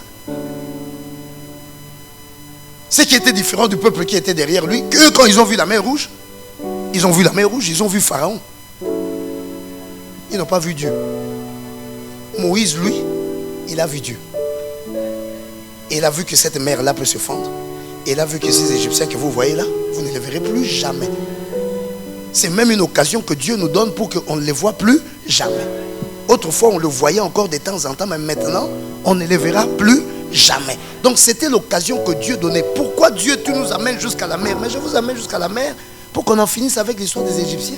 Ce qui était différent du peuple qui était derrière lui, qu'eux, quand ils ont vu la mer Rouge, ils ont vu la mer Rouge, ils ont vu Pharaon. Ils n'ont pas vu Dieu. Moïse, lui, il a vu Dieu. Et il a vu que cette mer-là peut se fendre. Et il a vu que ces Égyptiens que vous voyez là, vous ne les verrez plus jamais. C'est même une occasion que Dieu nous donne pour qu'on ne les voit plus jamais. Autrefois, on le voyait encore de temps en temps, mais maintenant, on ne les verra plus jamais. Donc, c'était l'occasion que Dieu donnait. Pourquoi Dieu, tu nous amènes jusqu'à la mer? Mais je vous amène jusqu'à la mer pour qu'on en finisse avec l'histoire des Égyptiens.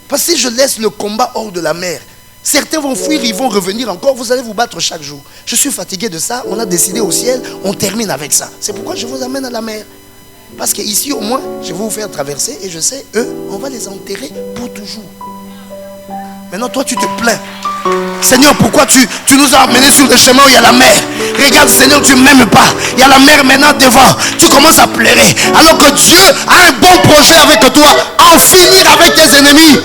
Parce que si je laisse le combat hors de la mer, certains vont fuir, ils vont revenir encore, vous allez vous battre chaque jour. Je suis fatigué de ça, on a décidé au ciel, on termine avec ça. C'est pourquoi je vous amène à la mer. Parce qu'ici au moins, je vais vous faire traverser et je sais, eux, on va les enterrer pour toujours. Maintenant, toi, tu te plains. Seigneur, pourquoi tu nous as amenés sur le chemin où il y a la mer? Regarde, Seigneur, tu ne m'aimes pas. Il y a la mer maintenant devant. Tu commences à pleurer. Alors que Dieu a un bon projet avec toi. En finir avec tes ennemis.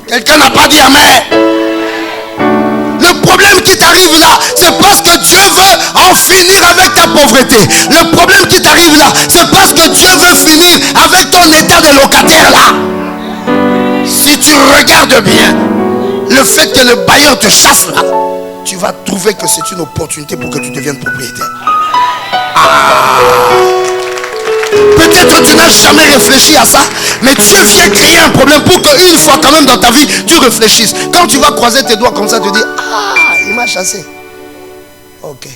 Quelqu'un n'a pas dit amen. Le problème qui t'arrive là, c'est parce que Dieu veut en finir avec ta pauvreté. Le problème qui t'arrive là, c'est parce que Dieu veut finir avec ton état de locataire là. Si tu regardes bien, le fait que le bailleur te chasse là, tu vas trouver que c'est une opportunité pour que tu deviennes propriétaire. Peut-être tu n'as jamais réfléchi à ça, mais Dieu vient créer un problème pour qu'une fois quand même dans ta vie, tu réfléchisses. Quand tu vas croiser tes doigts comme ça, tu dis, ah, il m'a chassé. Ok.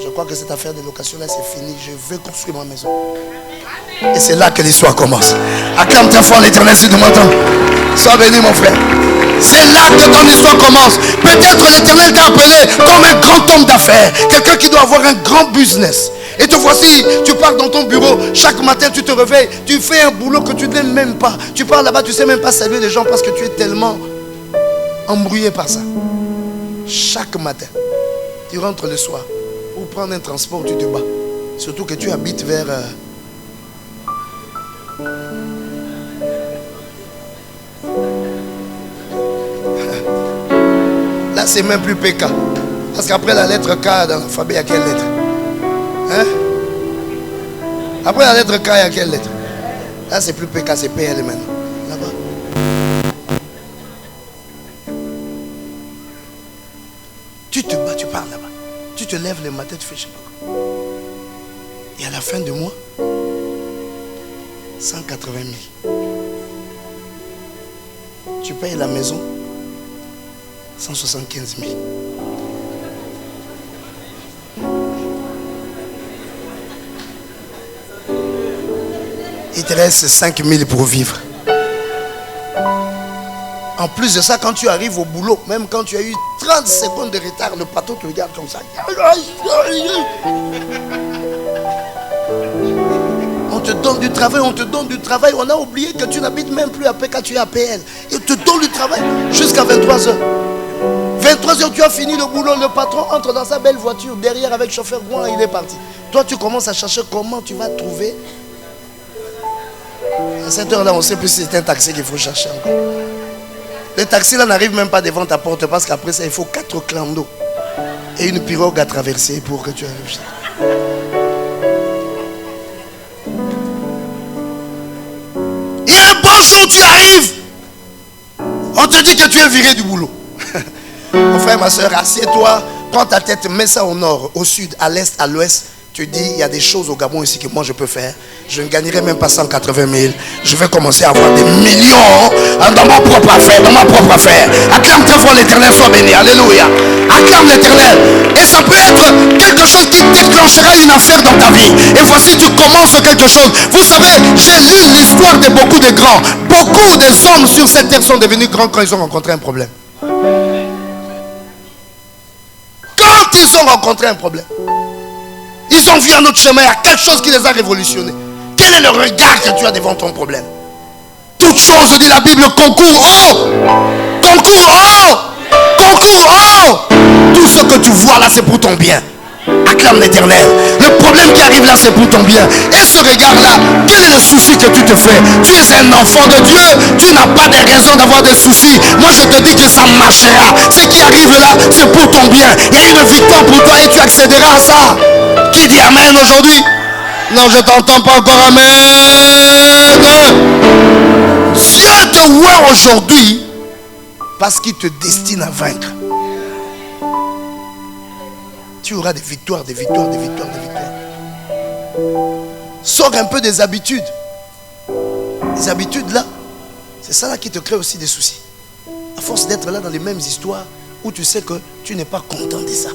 Je crois que cette affaire de location là, c'est fini. Je vais construire ma maison. Et c'est là que l'histoire commence. Acclame ta foi en l'Éternel si tu m'entends. Sois béni mon frère. C'est là que ton histoire commence. Peut-être l'Éternel t'a appelé comme un grand homme d'affaires. Quelqu'un qui doit avoir un grand business. Et te voici, tu pars dans ton bureau. Chaque matin tu te réveilles. Tu fais un boulot que tu n'aimes même pas. Tu pars là-bas, tu ne sais même pas saluer les gens parce que tu es tellement embrouillé par ça. Chaque matin, tu rentres le soir. Pour prendre un transport, tu te bats. Surtout que tu habites vers... Là, c'est même plus PK. Parce qu'après la lettre K dans l'alphabet, il y a quelle lettre? Hein? Après la lettre K, il y a quelle lettre? Là, c'est plus PK, c'est PL maintenant. Là-bas. te lèves le matin, tu fais je sais pas quoi. Et à la fin du mois, 180 000. Tu payes la maison, 175 000. Il te reste 5 000 pour vivre. En plus de ça, quand tu arrives au boulot, même quand tu as eu 30 secondes de retard, le patron te regarde comme ça. On te donne du travail, on te donne du travail. On a oublié que tu n'habites même plus à PK, tu es à PL. Il te donne du travail jusqu'à 23h. 23h, tu as fini le boulot. Le patron entre dans sa belle voiture derrière avec chauffeur Gouin, il est parti. Toi, tu commences à chercher comment tu vas trouver. À cette heure-là, on ne sait plus si c'est un taxi qu'il faut chercher encore. Le taxi là n'arrive même pas devant ta porte parce qu'après ça, il faut 4 clans d'eau et une pirogue à traverser pour que tu arrives chez toi. Et un bon jour, tu arrives, on te dit que tu es viré du boulot. Mon frère, ma soeur, assieds-toi, prends ta tête, mets ça au nord, au sud, à l'est, à l'ouest. Tu dis, il y a des choses au Gabon ici que moi je peux faire. Je ne gagnerai même pas 180 000. Je vais commencer à avoir des millions dans ma propre affaire, dans ma propre affaire. Acclame très fort l'Éternel, soit béni. Alléluia. Acclame l'Éternel. Et ça peut être quelque chose qui déclenchera une affaire dans ta vie. Et voici, tu commences quelque chose. Vous savez, j'ai lu l'histoire de beaucoup de grands. Beaucoup des hommes sur cette terre sont devenus grands quand ils ont rencontré un problème. Quand ils ont rencontré un problème. Ils ont vu un autre chemin, il y a quelque chose qui les a révolutionnés. Quel est le regard que tu as devant ton problème? Toute chose, dit la Bible, concourt haut. Concours haut. Concours haut. Tout ce que tu vois là, c'est pour ton bien. Acclame l'Éternel. Le problème qui arrive là, c'est pour ton bien. Et ce regard-là, quel est le souci que tu te fais? Tu es un enfant de Dieu. Tu n'as pas de raison d'avoir des soucis. Moi, je te dis que ça marchera. Ce qui arrive là, c'est pour ton bien. Il y a une victoire pour toi et tu accéderas à ça. Qui dit Amen aujourd'hui? Non, je t'entends pas encore. Amen. Dieu te voit aujourd'hui parce qu'il te destine à vaincre. Tu auras des victoires, des victoires, des victoires, des victoires. Sors un peu des habitudes. Les habitudes là, c'est ça là qui te crée aussi des soucis. À force d'être là dans les mêmes histoires où tu sais que tu n'es pas content de ça.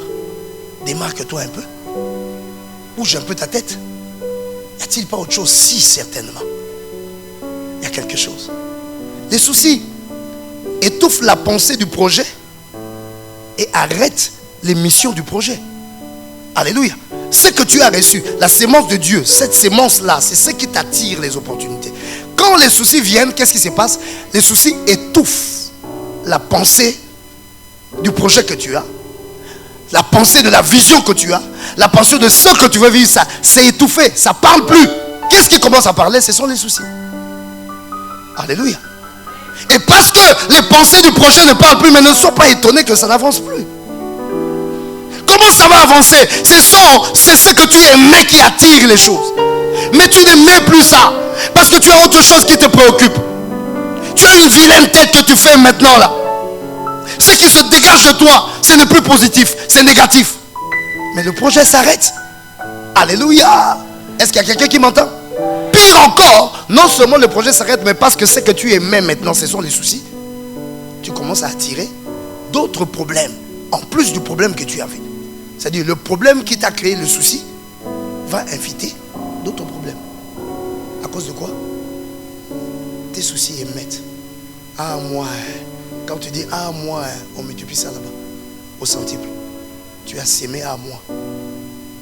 Démarque-toi un peu. Bouge un peu ta tête. Y a-t-il pas autre chose? Si, certainement. Il y a quelque chose. Les soucis étouffent la pensée du projet et arrêtent les missions du projet. Alléluia. Ce que tu as reçu, la sémence de Dieu, cette sémence-là, c'est ce qui t'attire les opportunités. Quand les soucis viennent, qu'est-ce qui se passe? Les soucis étouffent la pensée du projet que tu as, la pensée de la vision que tu as, la pensée de ce que tu veux vivre. Ça, c'est étouffé, ça ne parle plus. Qu'est-ce qui commence à parler? Ce sont les soucis. Alléluia. Et parce que les pensées du projet ne parlent plus, mais ne sois pas étonné que ça n'avance plus. Comment ça va avancer? C'est ce que tu aimais qui attire les choses. Mais tu n'aimais plus ça. Parce que tu as autre chose qui te préoccupe. Tu as une vilaine tête que tu fais maintenant là. Ce qui se dégage de toi, ce n'est plus positif, c'est négatif. Mais le projet s'arrête. Alléluia. Est-ce qu'il y a quelqu'un qui m'entend? Pire encore, non seulement le projet s'arrête, mais parce que ce que tu aimais maintenant, ce sont les soucis. Tu commences à attirer d'autres problèmes, en plus du problème que tu avais. C'est-à-dire le problème qui t'a créé le souci va inviter d'autres problèmes. À cause de quoi? Tes soucis émettent. Ah moi, quand tu dis ah moi, on multiplie ça là-bas, au centuple. Tu as sémé à moi.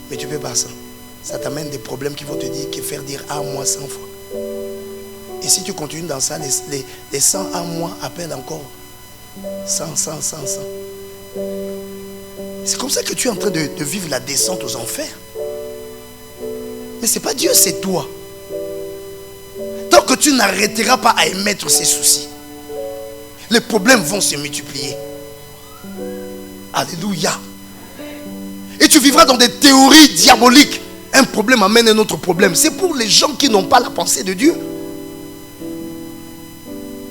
Mais tu ne peux pas ça. Ça t'amène des problèmes qui vont te dire, qui faire dire à moi 100 fois. Et si tu continues dans ça, les 100 à moi appellent encore 100. C'est comme ça que tu es en train de vivre la descente aux enfers. Mais ce n'est pas Dieu, c'est toi. Tant que tu n'arrêteras pas à émettre ces soucis, les problèmes vont se multiplier. Alléluia. Et tu vivras dans des théories diaboliques. Un problème amène un autre problème. C'est pour les gens qui n'ont pas la pensée de Dieu.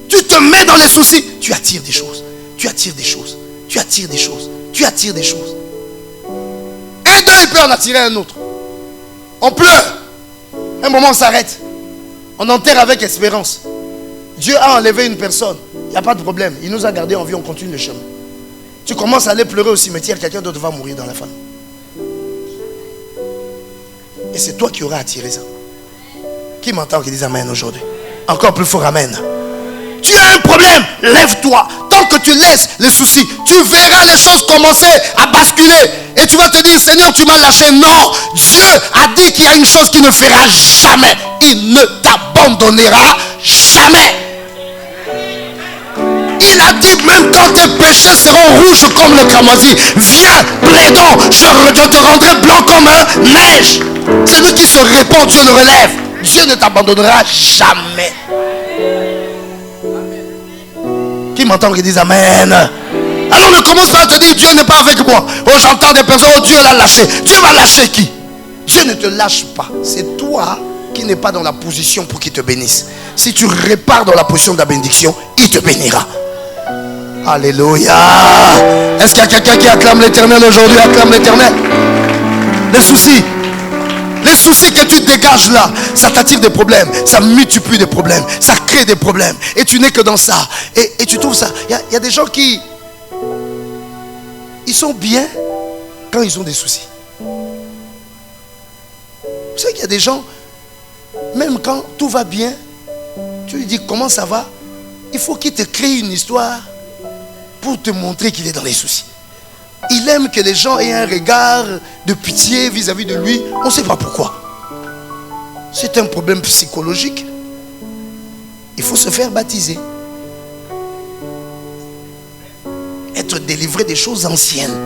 Tu te mets dans les soucis, tu attires des choses. Tu attires des choses. Tu attires des choses. Tu attires des choses. il peut en attirer un autre. On pleure. Un moment, on s'arrête. On enterre avec espérance. Dieu a enlevé une personne. Il n'y a pas de problème. Il nous a gardés en vie, on continue le chemin. Tu commences à aller pleurer au cimetière, quelqu'un d'autre va mourir dans la famille. Et c'est toi qui auras attiré ça. Qui m'entend qui dit amen aujourd'hui? Encore plus fort, amen. Tu as un problème, lève-toi. Tant que tu laisses les soucis, tu verras les choses commencer à basculer. Et tu vas te dire, Seigneur, tu m'as lâché. Non, Dieu a dit qu'il y a une chose qu'il ne fera jamais. Il ne t'abandonnera jamais. Il a dit, même quand tes péchés seront rouges comme le cramoisi, viens, plaidons, je te rendrai blanc comme un neige. Celui qui se répand, Dieu le relève. Dieu ne t'abandonnera jamais. Qui m'entend qui dit amen? Alors ne commence pas à te dire Dieu n'est pas avec moi. Oh, j'entends des personnes, oh, Dieu l'a lâché. Dieu va lâcher qui? Dieu ne te lâche pas. C'est toi qui n'es pas dans la position pour qu'il te bénisse. Si tu repars dans la position de la bénédiction, il te bénira. Alléluia. Est-ce qu'il y a quelqu'un qui acclame l'Éternel aujourd'hui? Acclame l'Éternel. Les soucis que tu dégages là, ça t'attire des problèmes, ça multiplie des problèmes, ça crée des problèmes. Et tu n'es que dans ça. Et tu trouves ça. Il y a des gens qui... Ils sont bien quand ils ont des soucis. Vous savez qu'il y a des gens, même quand tout va bien, tu lui dis comment ça va, il faut qu'il te crée une histoire pour te montrer qu'il est dans les soucis. Il aime que les gens aient un regard de pitié vis-à-vis de lui. On ne sait pas pourquoi. C'est un problème psychologique. Il faut se faire baptiser. Être délivré des choses anciennes.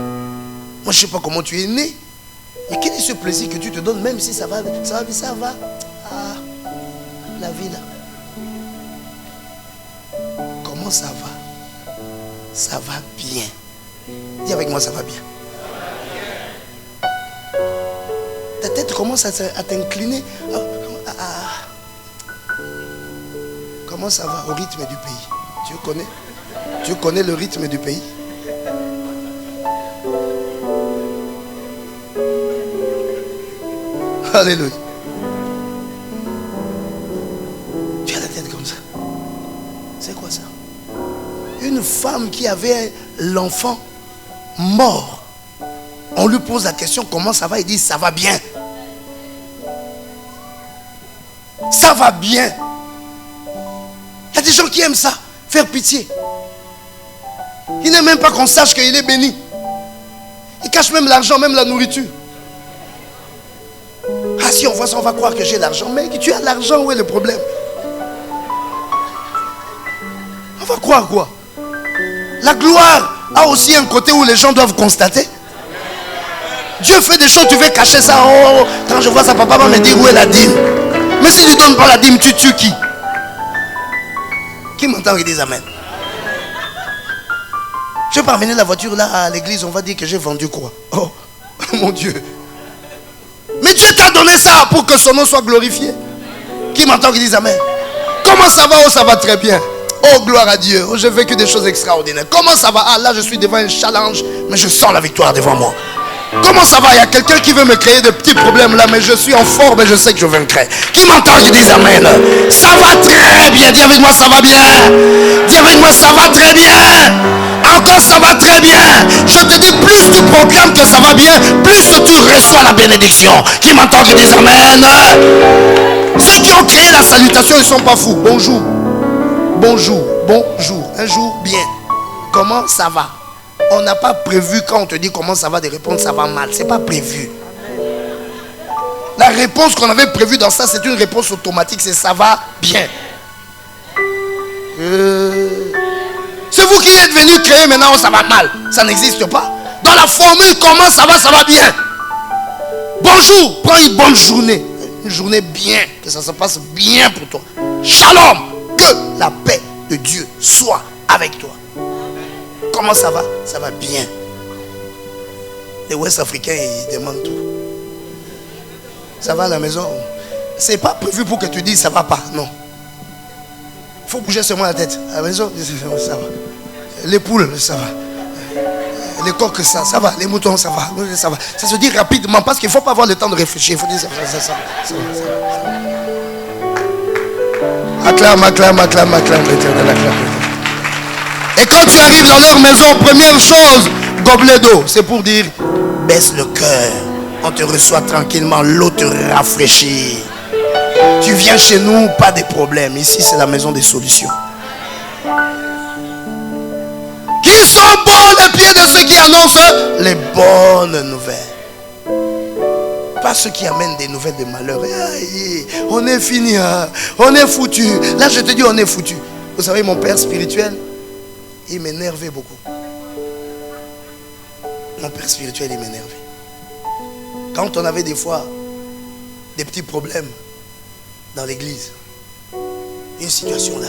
Moi, je ne sais pas comment tu es né. Mais quel est ce plaisir que tu te donnes, même si ça va. Ah, la vie là. Comment ça va? Ça va bien. Dis avec moi, ça va bien. Ta tête commence à t'incliner. Comment ça va au rythme du pays? Tu connais le rythme du pays? Alléluia. Tu as la tête comme ça. C'est quoi ça? Une femme qui avait l'enfant mort. On lui pose la question comment ça va? Il dit ça va bien. Ça va bien. Il y a des gens qui aiment ça, faire pitié. Il n'aime même pas qu'on sache qu'il est béni. Il cache même l'argent, même la nourriture. Ah, si on voit ça, on va croire que j'ai l'argent. Mais tu as l'argent, où est le problème? On va croire quoi? La gloire a aussi un côté où les gens doivent constater. Dieu fait des choses, tu veux cacher ça. Oh, quand je vois ça, papa va me dire où est la dîme. Mais si tu ne donnes pas la dîme, tu tues qui? Qui m'entend et dit amen? Je vais pas amener la voiture là à l'église, on va dire que j'ai vendu quoi? Oh, mon Dieu. Mais Dieu t'a donné ça pour que son nom soit glorifié. Qui m'entend qui dit amen? Comment ça va? Oh, ça va très bien. Oh, gloire à Dieu. Oh, j'ai vécu des choses extraordinaires. Comment ça va? Ah, là, je suis devant un challenge, mais je sens la victoire devant moi. Comment ça va? Il y a quelqu'un qui veut me créer des petits problèmes là, mais je suis en forme et je sais que je vaincrai. Qui m'entend qui dit amen? Ça va très bien. Dis avec moi, ça va bien. Dis avec moi, ça va très bien. Encore, ça va très bien. Je te dis, plus tu proclames que ça va bien, plus tu reçois la bénédiction. Qui m'entend qui dit amen? Ceux qui ont créé la salutation, ils ne sont pas fous. Bonjour. Bonjour. Bonjour. Un jour bien. Comment ça va? On n'a pas prévu quand on te dit comment ça va de répondre ça va mal. C'est pas prévu. La réponse qu'on avait prévue dans ça, c'est une réponse automatique. C'est ça va bien. C'est vous qui êtes venu créer maintenant ça va mal. Ça n'existe pas. Dans la formule comment ça va bien. Bonjour, prends une bonne journée. Une journée bien. Que ça se passe bien pour toi. Shalom. Que la paix de Dieu soit avec toi. Comment ça va? Ça va bien. Les Ouest Africains, ils demandent tout. Ça va à la maison? C'est pas prévu pour que tu dises ça va pas. Non. Il faut bouger seulement la tête. À la maison, ça va. Les poules, ça va. les coqs, ça va. Les moutons, ça va. Ça se dit rapidement parce qu'il ne faut pas avoir le temps de réfléchir. Il faut dire ça va. Acclame l'Éternel, acclame. Et quand tu arrives dans leur maison, première chose, gobelet d'eau. C'est pour dire, baisse le cœur. On te reçoit tranquillement, l'eau te rafraîchit. Tu viens chez nous, pas de problème. Ici, c'est la maison des solutions. Qui sont bons les pieds de ceux qui annoncent les bonnes nouvelles. Pas ceux qui amènent des nouvelles de malheur. Aïe, on est fini, on est foutu. Là, je te dis, on est foutu. Vous savez, mon père spirituel, il m'énervait beaucoup. Mon père spirituel, il m'énervait. Quand on avait des fois des petits problèmes dans l'église, une situation là,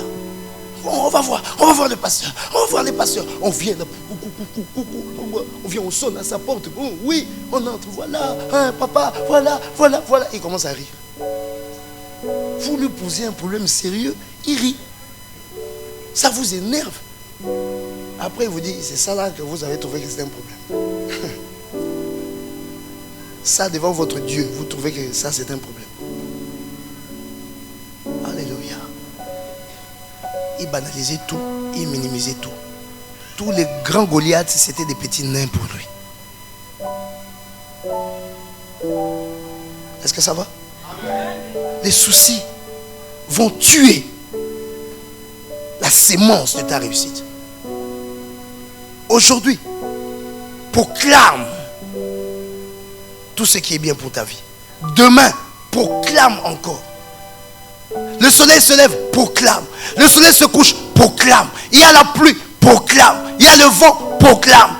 on va voir le pasteur, on vient là, on vient, on sonne à sa porte, oui, on entre, voilà, hein, papa, voilà, il commence à rire. Vous lui posez un problème sérieux, il rit. Ça vous énerve. Après, il vous dit, c'est ça là que vous avez trouvé que c'était un problème. Ça, devant votre Dieu, vous trouvez que ça, c'est un problème. Alléluia. Il banalisait tout, il minimisait tout. Tous les grands Goliaths, c'était des petits nains pour lui. Est-ce que ça va? Les soucis vont tuer la sémence de ta réussite. Aujourd'hui, proclame tout ce qui est bien pour ta vie. Demain, proclame encore. Le soleil se lève, proclame. Le soleil se couche, proclame. Il y a la pluie, proclame. Il y a le vent, proclame.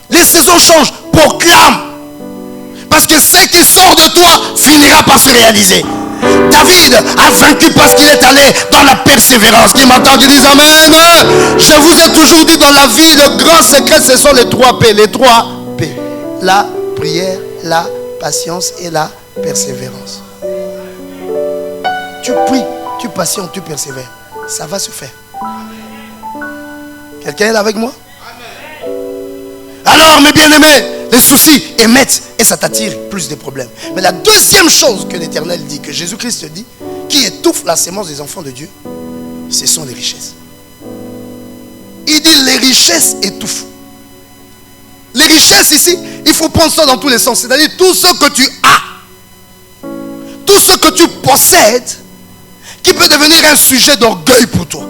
Les saisons changent, proclame. Parce que ce qui sort de toi finira par se réaliser. David a vaincu parce qu'il est allé dans la persévérance. Qui m'entend, qui dit amen. Je vous ai toujours dit, dans la vie, le grand secret, ce sont les 3 P. Les 3 P. La prière, la patience et la persévérance. Tu pries, tu patientes, tu persévères. Ça va se faire. Quelqu'un est là avec moi? Alors, mes bien-aimés, les soucis émettent et ça t'attire plus de problèmes. Mais la deuxième chose que l'Éternel dit, que Jésus-Christ dit, qui étouffe la sémence des enfants de Dieu, ce sont les richesses. Il dit les richesses étouffent. Les richesses ici, il faut prendre ça dans tous les sens. C'est-à-dire tout ce que tu as, tout ce que tu possèdes, qui peut devenir un sujet d'orgueil pour toi.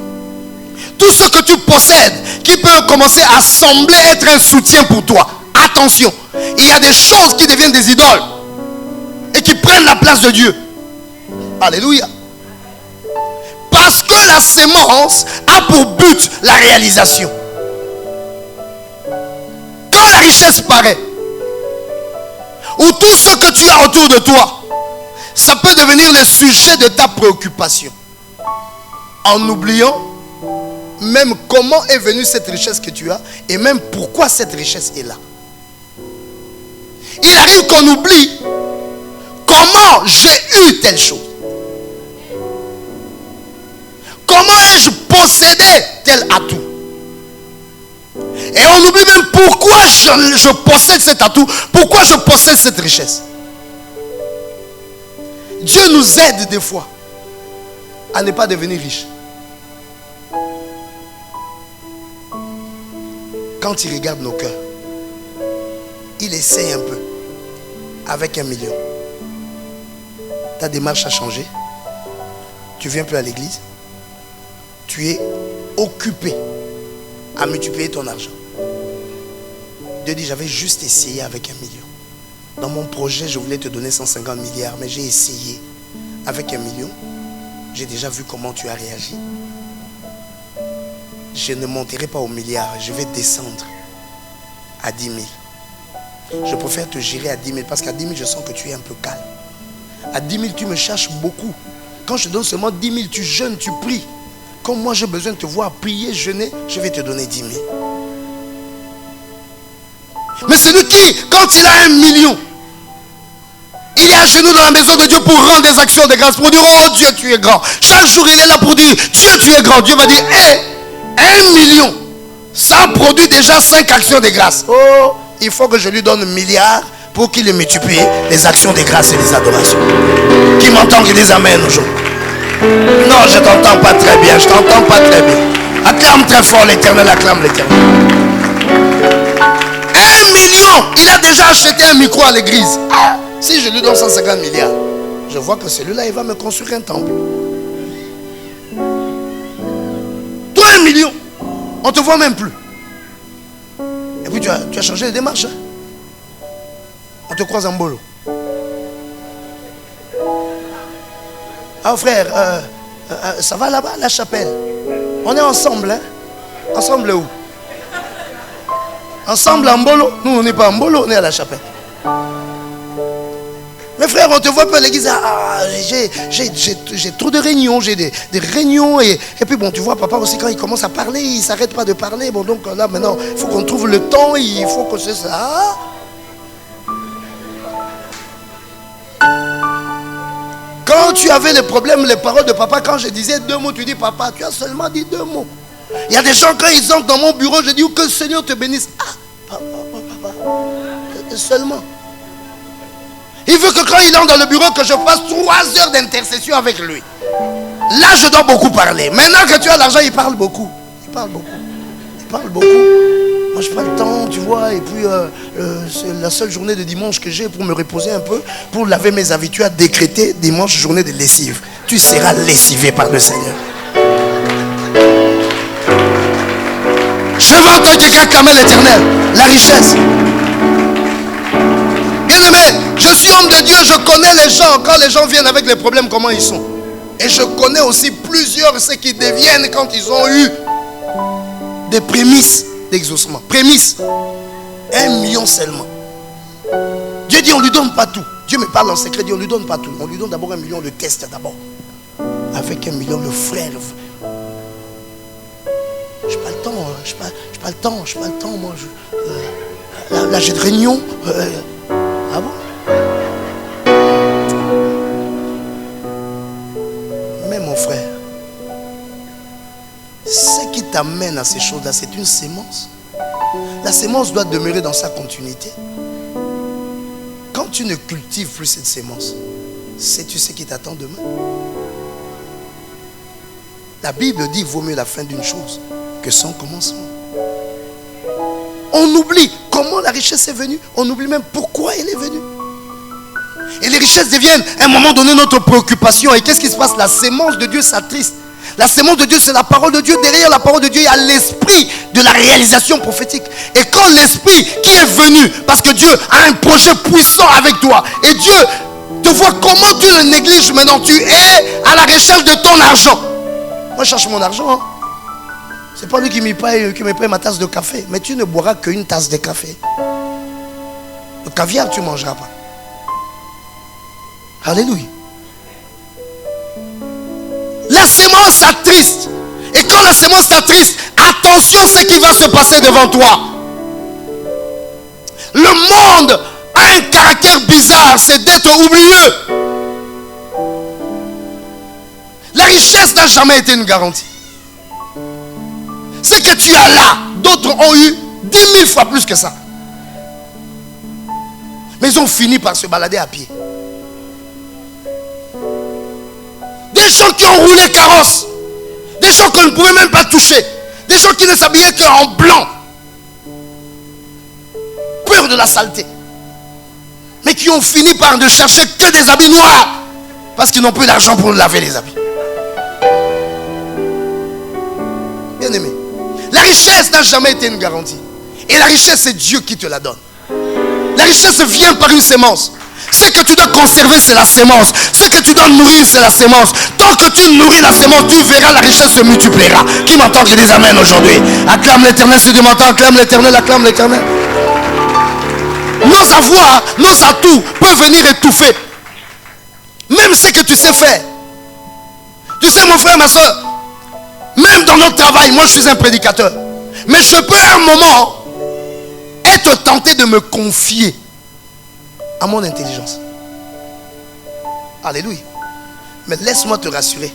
Tout ce que tu possèdes, qui peut commencer à sembler être un soutien pour toi. Attention, il y a des choses qui deviennent des idoles et qui prennent la place de Dieu. Alléluia. Parce que la sémence a pour but la réalisation. Quand la richesse paraît, ou tout ce que tu as autour de toi, ça peut devenir le sujet de ta préoccupation. En oubliant même comment est venue cette richesse que tu as et même pourquoi cette richesse est là. Il arrive qu'on oublie comment j'ai eu telle chose. Comment ai-je possédé tel atout. Et on oublie même pourquoi je possède cet atout, pourquoi je possède cette richesse. Dieu nous aide des fois à ne pas devenir riche. Quand il regarde nos cœurs, il essaye un peu avec 1 million. Ta démarche a changé. Tu viens plus à l'église. Tu es occupé à multiplier ton argent. Dieu dit, j'avais juste essayé avec 1 million. Dans mon projet, je voulais te donner 150 milliards, mais j'ai essayé avec 1 million. J'ai déjà vu comment tu as réagi. Je ne monterai pas au milliard, je vais descendre à 10 000. Je préfère te gérer à 10 000 parce qu'à 10 000, je sens que tu es un peu calme. À 10 000, tu me cherches beaucoup. Quand je te donne seulement 10 000, tu jeûnes, tu pries. Comme moi, j'ai besoin de te voir prier, jeûner, je vais te donner 10 000. Mais celui qui, quand il a 1 million, il est à genoux dans la maison de Dieu pour rendre des actions de grâce, pour dire, oh Dieu, tu es grand. Chaque jour, il est là pour dire, Dieu, tu es grand. Dieu va dire, 1 million, Ça produit déjà 5 actions de grâce. Oh, il faut que je lui donne 1 milliard pour qu'il multiplie les actions de grâce et les adorations. Qui m'entend, qui dit amen aujourd'hui? Non, je t'entends pas très bien. Je t'entends pas très bien. Acclame très fort l'Éternel, acclame l'Éternel. 1 million, il a déjà acheté un micro à l'église. Ah, si je lui donne 150 milliards, je vois que celui-là, il va me construire un temple. Toi, 1 million, on ne te voit même plus. Et puis tu as changé de démarche. Hein? On te croise en bolo. Ah frère, ça va là-bas, la chapelle? On est ensemble, hein? Ensemble où? Ensemble en bolo? Nous, on n'est pas en bolo, on est à la chapelle. Mais frère, on te voit pas à l'église. Ah, j'ai trop de réunions, j'ai des réunions. Et puis bon, tu vois, papa aussi, quand il commence à parler, il ne s'arrête pas de parler. Bon, donc là, maintenant, il faut qu'on trouve le temps, il faut que c'est ça. Quand tu avais les problèmes, les paroles de papa, quand je disais 2 mots, tu dis papa, tu as seulement dit 2 mots. Il y a des gens, quand ils entrent dans mon bureau, je dis que le Seigneur te bénisse. Ah, papa, seulement. Il veut que quand il entre dans le bureau, que je fasse 3 heures d'intercession avec lui. Là, je dois beaucoup parler. Maintenant que tu as l'argent, il parle beaucoup. Il parle beaucoup. Moi, je n'ai pas le temps, tu vois. Et puis, c'est la seule journée de dimanche que j'ai pour me reposer un peu, pour laver mes habits. Tu as décrété dimanche, journée de lessive. Tu seras lessivé par le Seigneur. Je veux entendre quelqu'un acclamer l'Éternel. La richesse. Bien-aimé, je suis homme de Dieu, je connais les gens. Quand les gens viennent avec les problèmes, comment ils sont. Et je connais aussi plusieurs, ceux qui deviennent quand ils ont eu des prémices d'exaucement. Prémices. 1 million seulement. Dieu dit on ne lui donne pas tout. Dieu me parle en secret, Dieu on ne lui donne pas tout. On lui donne d'abord 1 million, le test d'abord. Avec 1 million, le frère. Je n'ai pas le temps, je n'ai pas le temps, moi. Là j'ai de réunions. Ah bon? Mais mon frère, ce qui t'amène à ces choses-là, c'est une sémence. La sémence doit demeurer dans sa continuité. Quand tu ne cultives plus cette sémence, sais-tu ce qui t'attend demain? La Bible dit vaut mieux la fin d'une chose que son commencement. On oublie comment la richesse est venue. On oublie même pourquoi elle est venue. Et les richesses deviennent à un moment donné notre préoccupation. Et qu'est-ce qui se passe? La sémence de Dieu s'attriste. La sémence de Dieu, c'est la parole de Dieu. Derrière la parole de Dieu, il y a l'esprit de la réalisation prophétique. Et quand l'esprit qui est venu, parce que Dieu a un projet puissant avec toi, et Dieu te voit comment tu le négliges maintenant. Tu es à la recherche de ton argent. Moi, je cherche mon argent. Hein. C'est pas lui qui me paye ma tasse de café. Mais tu ne boiras qu'une tasse de café. Le caviar, tu ne mangeras pas. Alléluia. La sémence s'attriste. Et quand la sémence s'attriste, attention à ce qui va se passer devant toi. Le monde a un caractère bizarre, c'est d'être oublieux. La richesse n'a jamais été une garantie. Ce que tu as là, d'autres ont eu 10 000 fois plus que ça. Mais ils ont fini par se balader à pied. Des gens qui ont roulé carrosse. Des gens qu'on ne pouvait même pas toucher. Des gens qui ne s'habillaient qu'en blanc. Peur de la saleté. Mais qui ont fini par ne chercher que des habits noirs. Parce qu'ils n'ont plus d'argent pour laver les habits. Bien aimé. La richesse n'a jamais été une garantie. Et la richesse, c'est Dieu qui te la donne. La richesse vient par une sémence. Ce que tu dois conserver, c'est la sémence. Ce que tu dois nourrir, c'est la sémence. Tant que tu nourris la sémence, tu verras la richesse se multipliera. Qui m'entend que je dis amen aujourd'hui? Acclame l'Éternel, si tu m'entends, acclame l'Éternel, acclame l'Éternel. Nos avoirs, nos atouts peuvent venir étouffer même ce que tu sais faire. Tu sais, mon frère, ma soeur, même dans notre travail, moi je suis un prédicateur, mais je peux à un moment être tenté de me confier à mon intelligence. Alléluia. Mais laisse-moi te rassurer,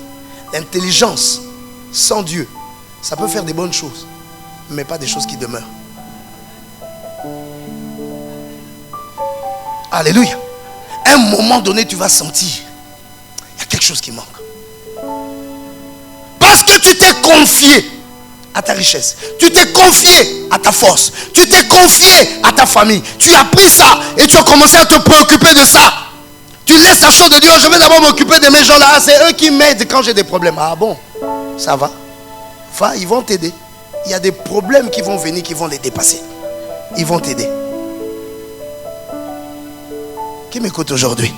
l'intelligence sans Dieu, ça peut faire des bonnes choses, mais pas des choses qui demeurent. Alléluia. À un moment donné, tu vas sentir, il y a quelque chose qui manque. Parce que tu t'es confié à ta richesse. Tu t'es confié à ta force. Tu t'es confié à ta famille. Tu as pris ça et tu as commencé à te préoccuper de ça. Tu laisses la chose de Dieu. Je vais d'abord m'occuper de mes gens là. C'est eux qui m'aident quand j'ai des problèmes. Ah bon, ça va. Va, ils vont t'aider. Il y a des problèmes qui vont venir, qui vont les dépasser. Ils vont t'aider. Qui m'écoute aujourd'hui?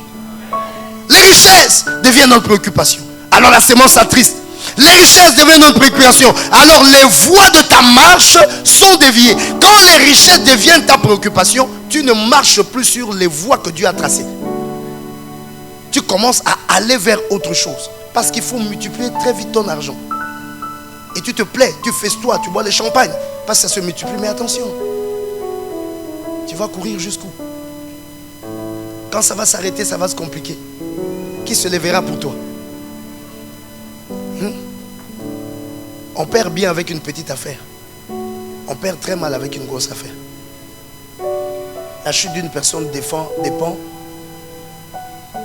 Les richesses deviennent notre préoccupation. Alors la sémence attriste. Les richesses deviennent notre préoccupation. Alors les voies de ta marche sont déviées. Quand les richesses deviennent ta préoccupation, tu ne marches plus sur les voies que Dieu a tracées. Tu commences à aller vers autre chose. Parce qu'il faut multiplier très vite ton argent. Et tu te plais, tu festoies, tu bois les champagnes. Parce que ça se multiplie. Mais attention, tu vas courir jusqu'où? Quand ça va s'arrêter, ça va se compliquer. Qui se lèvera pour toi? On perd bien avec une petite affaire. On perd très mal avec une grosse affaire. La chute d'une personne dépend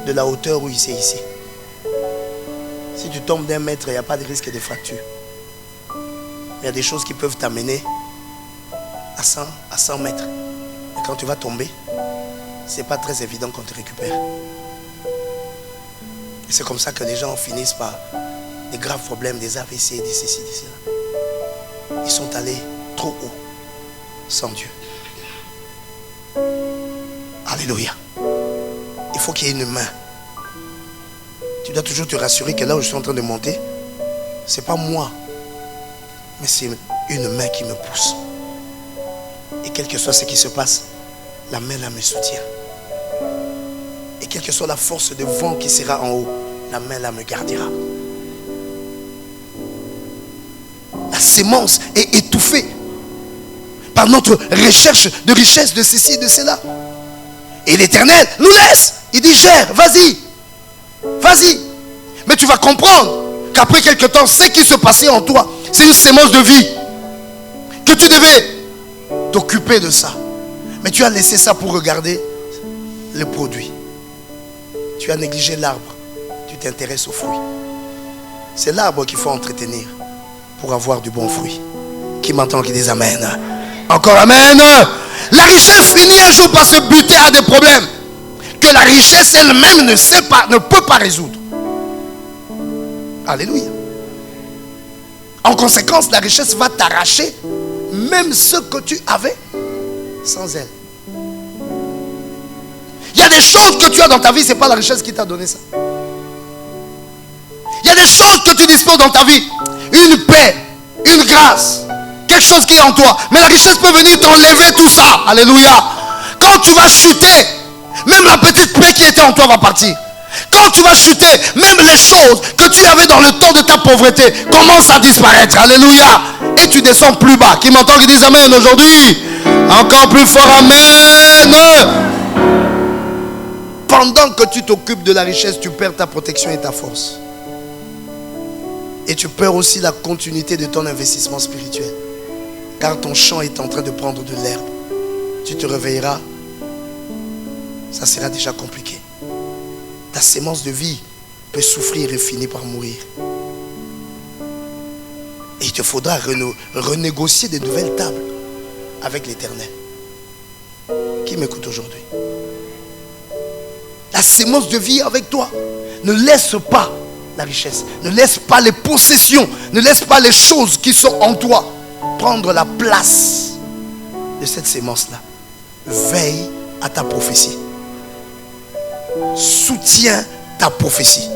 de la hauteur où il s'est hissé. Si tu tombes d'un mètre, il n'y a pas de risque de fracture. Il y a des choses qui peuvent t'amener à 100 mètres. Et quand tu vas tomber, ce n'est pas très évident qu'on te récupère. Et c'est comme ça que les gens finissent par des graves problèmes, des AVC, des ceci, des cela. Ils sont allés trop haut, sans Dieu. Alléluia. Il faut qu'il y ait une main. Tu dois toujours te rassurer que là où je suis en train de monter, ce n'est pas moi, mais c'est une main qui me pousse. Et quel que soit ce qui se passe, la main là me soutient. Et quelle que soit la force de vent qui sera en haut, la main là me gardera. La sémence est étouffée par notre recherche de richesse, de ceci et de cela. Et l'Éternel nous laisse. Il dit, gère, vas-y. Vas-y. Mais tu vas comprendre qu'après quelque temps, ce qui se passait en toi, c'est une sémence de vie. Que tu devais t'occuper de ça. Mais tu as laissé ça pour regarder le produit. Tu as négligé l'arbre. Tu t'intéresses aux fruits. C'est l'arbre qu'il faut entretenir pour avoir du bon fruit. Qui m'entend, qui dit amen? Encore amen. La richesse finit un jour par se buter à des problèmes que la richesse elle-même ne peut pas résoudre. Alléluia. En conséquence, la richesse va t'arracher même ce que tu avais sans elle. Il y a des choses que tu as dans ta vie, ce n'est pas la richesse qui t'a donné ça. Il y a des choses que tu disposes dans ta vie. Une paix, une grâce, quelque chose qui est en toi. Mais la richesse peut venir t'enlever tout ça. Alléluia. Quand tu vas chuter, même la petite paix qui était en toi va partir. Quand tu vas chuter, même les choses que tu avais dans le temps de ta pauvreté commencent à disparaître. Alléluia. Et tu descends plus bas. Qui m'entend, qui dit amen aujourd'hui? Encore plus fort, amen. Pendant que tu t'occupes de la richesse, tu perds ta protection et ta force. Et tu perds aussi la continuité de ton investissement spirituel. Car ton champ est en train de prendre de l'herbe. Tu te réveilleras, ça sera déjà compliqué. Ta sémence de vie peut souffrir et finir par mourir. Et il te faudra renégocier de nouvelles tables avec l'Éternel. Qui m'écoute aujourd'hui? La sémence de vie avec toi. Ne laisse pas la richesse. Ne laisse pas les possessions. Ne laisse pas les choses qui sont en toi prendre la place de cette sémence-là. Veille à ta prophétie. Soutiens ta prophétie.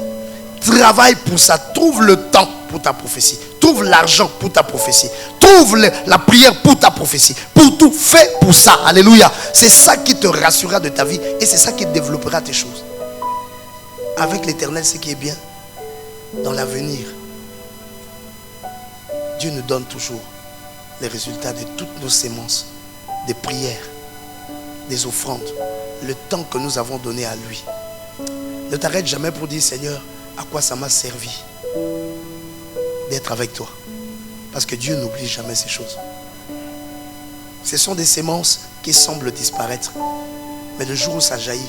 Travaille pour ça. Trouve le temps pour ta prophétie. Trouve l'argent pour ta prophétie. Trouve la prière pour ta prophétie. Pour tout, fais pour ça. Alléluia. C'est ça qui te rassurera de ta vie. Et c'est ça qui développera tes choses. Avec l'Éternel, ce qui est bien, dans l'avenir, Dieu nous donne toujours les résultats de toutes nos sémences, des prières, des offrandes, le temps que nous avons donné à lui. Ne t'arrête jamais pour dire, Seigneur, à quoi ça m'a servi d'être avec toi. Parce que Dieu n'oublie jamais ces choses. Ce sont des semences qui semblent disparaître. Mais le jour où ça jaillit,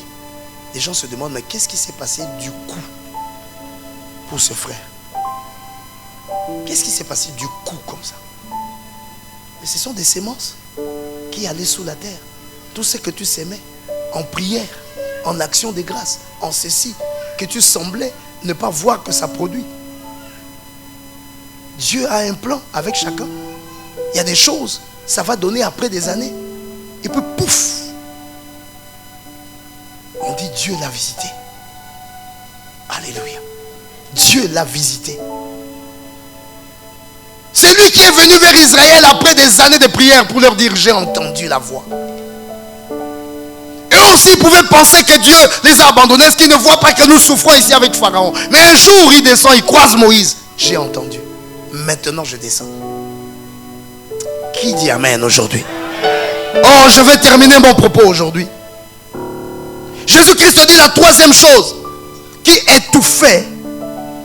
les gens se demandent, mais qu'est-ce qui s'est passé du coup pour ce frère? Qu'est-ce qui s'est passé du coup comme ça? Mais ce sont des semences qui allaient sous la terre. Tout ce que tu s'aimais en prière, en action de grâce, en ceci, que tu semblais ne pas voir que ça produit. Dieu a un plan avec chacun. Il y a des choses, ça va donner après des années. Et puis pouf, on dit Dieu l'a visité. Alléluia. Dieu l'a visité. C'est lui qui est venu vers Israël après des années de prière pour leur dire, j'ai entendu la voix. Eux aussi pouvaient penser que Dieu les a abandonnés, ce qu'ils ne voient pas que nous souffrons ici avec Pharaon. Mais un jour, il descend, il croise Moïse. J'ai entendu. Maintenant, je descends. Qui dit Amen aujourd'hui? Oh, je vais terminer mon propos aujourd'hui. Jésus-Christ dit la troisième chose qui étouffait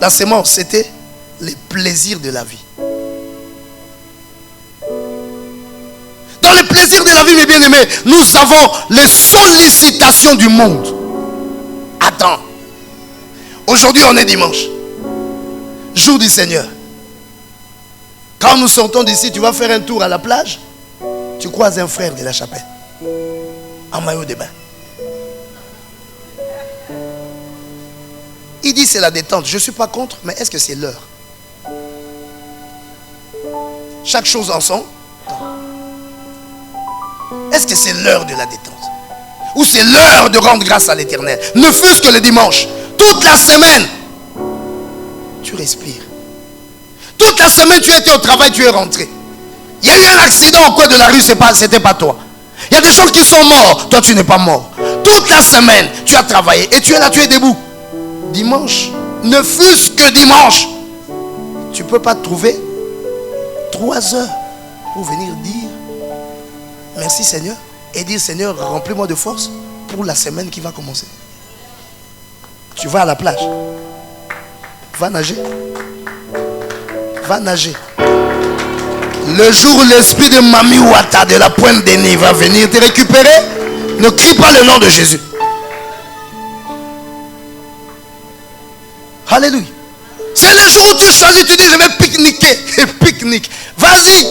la sémence, c'était les plaisirs de la vie. Dans les plaisirs de la vie, mes bien-aimés, nous avons les sollicitations du monde. Attends. Aujourd'hui, on est dimanche. Jour du Seigneur. Quand nous sortons d'ici, tu vas faire un tour à la plage. Tu croises un frère de la chapelle. En maillot de bain. Il dit c'est la détente. Je ne suis pas contre, mais est-ce que c'est l'heure? Chaque chose en son temps. Est-ce que c'est l'heure de la détente? Ou c'est l'heure de rendre grâce à l'Éternel? Ne fût-ce que le dimanche. Toute la semaine, tu respires. Toute la semaine, tu étais au travail, tu es rentré. Il y a eu un accident au coin de la rue, c'était pas toi. Il y a des gens qui sont morts, toi tu n'es pas mort. Toute la semaine, tu as travaillé et tu es là, tu es debout. Dimanche, ne fût-ce que dimanche, tu ne peux pas trouver 3 heures pour venir dire merci Seigneur et dire Seigneur, remplis-moi de force pour la semaine qui va commencer. Tu vas à la plage, va nager. Va nager. Le jour où l'esprit de Mami Ouata de la Pointe des Nez va venir te récupérer, ne crie pas le nom de Jésus. Alléluia. C'est le jour où tu choisis, tu dis je vais pique-niquer. Pique-nique. Vas-y.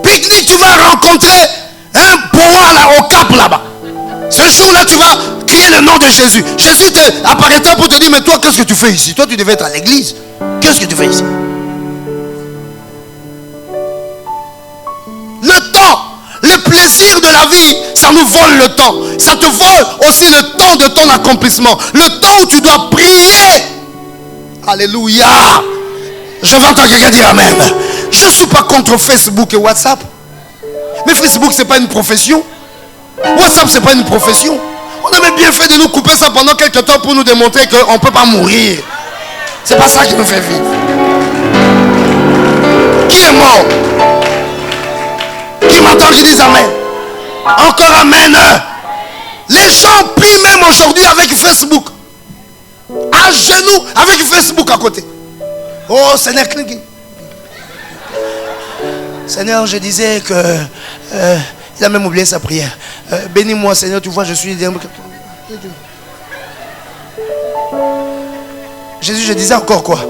Pique-nique, tu vas rencontrer un poids là, au cap là-bas. Ce jour-là, tu vas crier le nom de Jésus. Jésus apparaîtra pour te dire, mais toi, qu'est-ce que tu fais ici? Toi, tu devais être à l'église. Qu'est-ce que tu fais ici? Le temps, le plaisir de la vie, ça nous vole le temps. Ça te vole aussi le temps de ton accomplissement. Le temps où tu dois prier. Alléluia. Je vais entendre quelqu'un dire Amen. Je ne suis pas contre Facebook et WhatsApp. Mais Facebook, ce n'est pas une profession. WhatsApp, ce n'est pas une profession. On avait bien fait de nous couper ça pendant quelques temps pour nous démontrer qu'on ne peut pas mourir. C'est pas ça qui nous fait vivre. Qui est mort? Qui m'entend qui dit Amen? Encore Amen. Les gens prient même aujourd'hui avec Facebook. À genoux avec Facebook à côté. Oh Seigneur, Seigneur, je disais que il a même oublié sa prière. Bénis-moi Seigneur, tu vois je suis... Jésus, je disais encore quoi?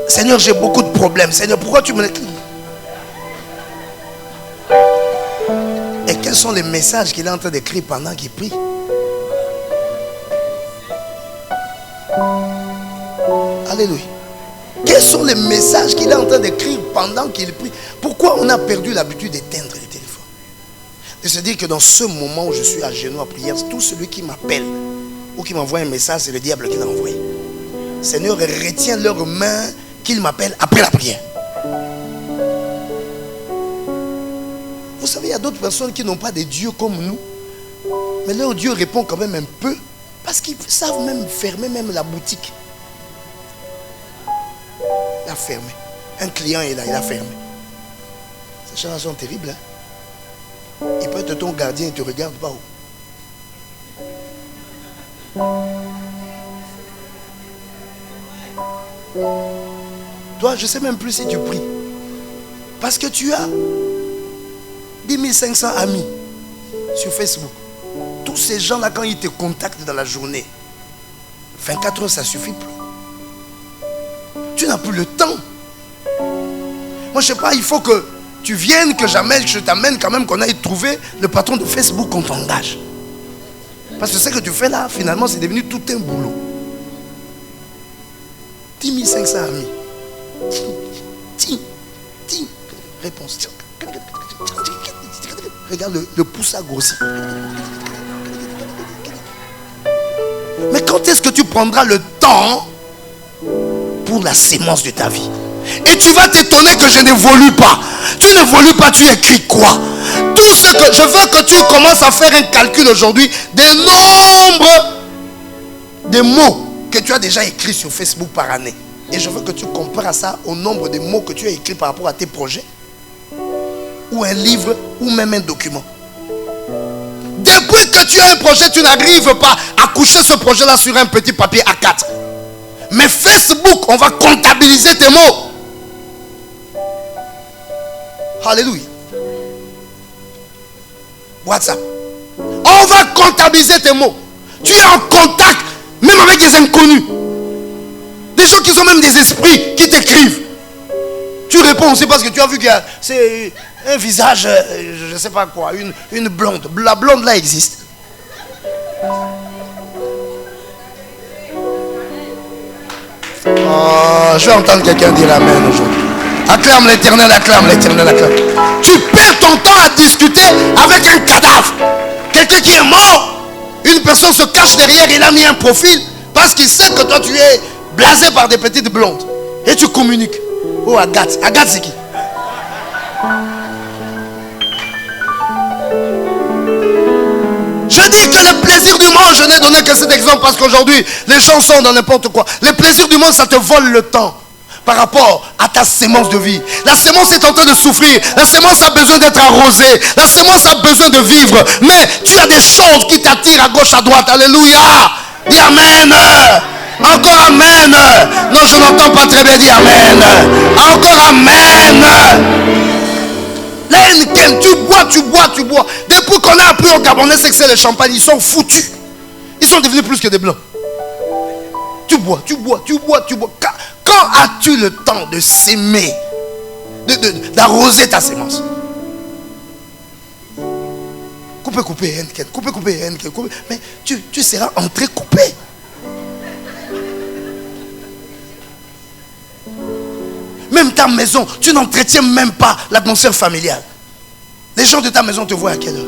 Seigneur, j'ai beaucoup de problèmes. Seigneur, pourquoi tu me l'écris? Et quels sont les messages qu'il est en train d'écrire pendant qu'il prie? Alléluia. Quels sont les messages qu'il est en train d'écrire pendant qu'il prie? Pourquoi on a perdu l'habitude d'éteindre les téléphones? De se dire que dans ce moment où je suis à genoux à prière, tout celui qui m'appelle ou qui m'envoie un message, c'est le diable qui l'a envoyé. Seigneur, retiens leurs mains qu'ils m'appellent après la prière. Vous savez, il y a d'autres personnes qui n'ont pas de Dieu comme nous. Mais leur Dieu répond quand même un peu. Parce qu'ils savent même fermer même la boutique. Il a fermé. Un client est là, il a fermé. Ces choses sont terribles. Hein? Il peut être ton gardien et ne te regarde pas. Toi, je ne sais même plus si tu pries. Parce que tu as 10 500 amis sur Facebook. Tous ces gens-là, quand ils te contactent dans la journée, 24 heures, ça ne suffit plus. Tu n'as plus le temps. Moi, je ne sais pas, il faut que tu viennes, que je t'amène quand même, qu'on aille trouver le patron de Facebook qu'on t'engage. Parce que ce que tu fais là, finalement, c'est devenu tout un boulot. 10 500 amis. Réponse. Regarde, le pouce a grossi. Mais quand est-ce que tu prendras le temps pour la sémence de ta vie? Et tu vas t'étonner que je n'évolue pas. Tu n'évolues pas, tu écris quoi? Tout ce que je veux que tu commences à faire un calcul aujourd'hui des nombres de mots que tu as déjà écrits sur Facebook par année. Et je veux que tu compares ça au nombre de mots que tu as écrits par rapport à tes projets, ou un livre, ou même un document. Depuis que tu as un projet, tu n'arrives pas à coucher ce projet-là sur un petit papier A4. Mais Facebook, on va comptabiliser tes mots. Alléluia. WhatsApp, on va comptabiliser tes mots. Tu es en contact même avec des inconnus, des gens qui sont même des esprits qui t'écrivent. Tu réponds aussi parce que tu as vu que c'est un visage, je ne sais pas quoi, une blonde. La blonde là existe. Oh, je vais entendre quelqu'un dire amen aujourd'hui. Acclame l'Éternel, acclame l'Éternel, acclame. Tu perds ton temps à discuter avec un cadavre. Quelqu'un qui est mort. Une personne se cache derrière, il a mis un profil parce qu'il sait que toi tu es blasé par des petites blondes. Et tu communiques. Oh, Agathe. Agathe, c'est qui? Je dis que les plaisirs du monde, je n'ai donné que cet exemple parce qu'aujourd'hui, les gens sont dans n'importe quoi. Les plaisirs du monde, ça te vole le temps par rapport à ta sémence de vie. La sémence est en train de souffrir. La sémence a besoin d'être arrosée. La sémence a besoin de vivre. Mais tu as des choses qui t'attirent à gauche, à droite. Alléluia. Dis amen. Encore amen. Non, je n'entends pas très bien. Dis amen. Encore amen. La Heineken, tu bois. Depuis qu'on a appris au Gabonais c'est que c'est le champagne, ils sont foutus. Ils sont devenus plus que des blancs. Tu bois. Quand as-tu le temps de s'aimer, d'arroser ta sémence? Coupé, Heineken. Mais tu seras entrecoupé. Même ta maison, tu n'entretiens même pas l'atmosphère familiale. Les gens de ta maison te voient à quelle heure?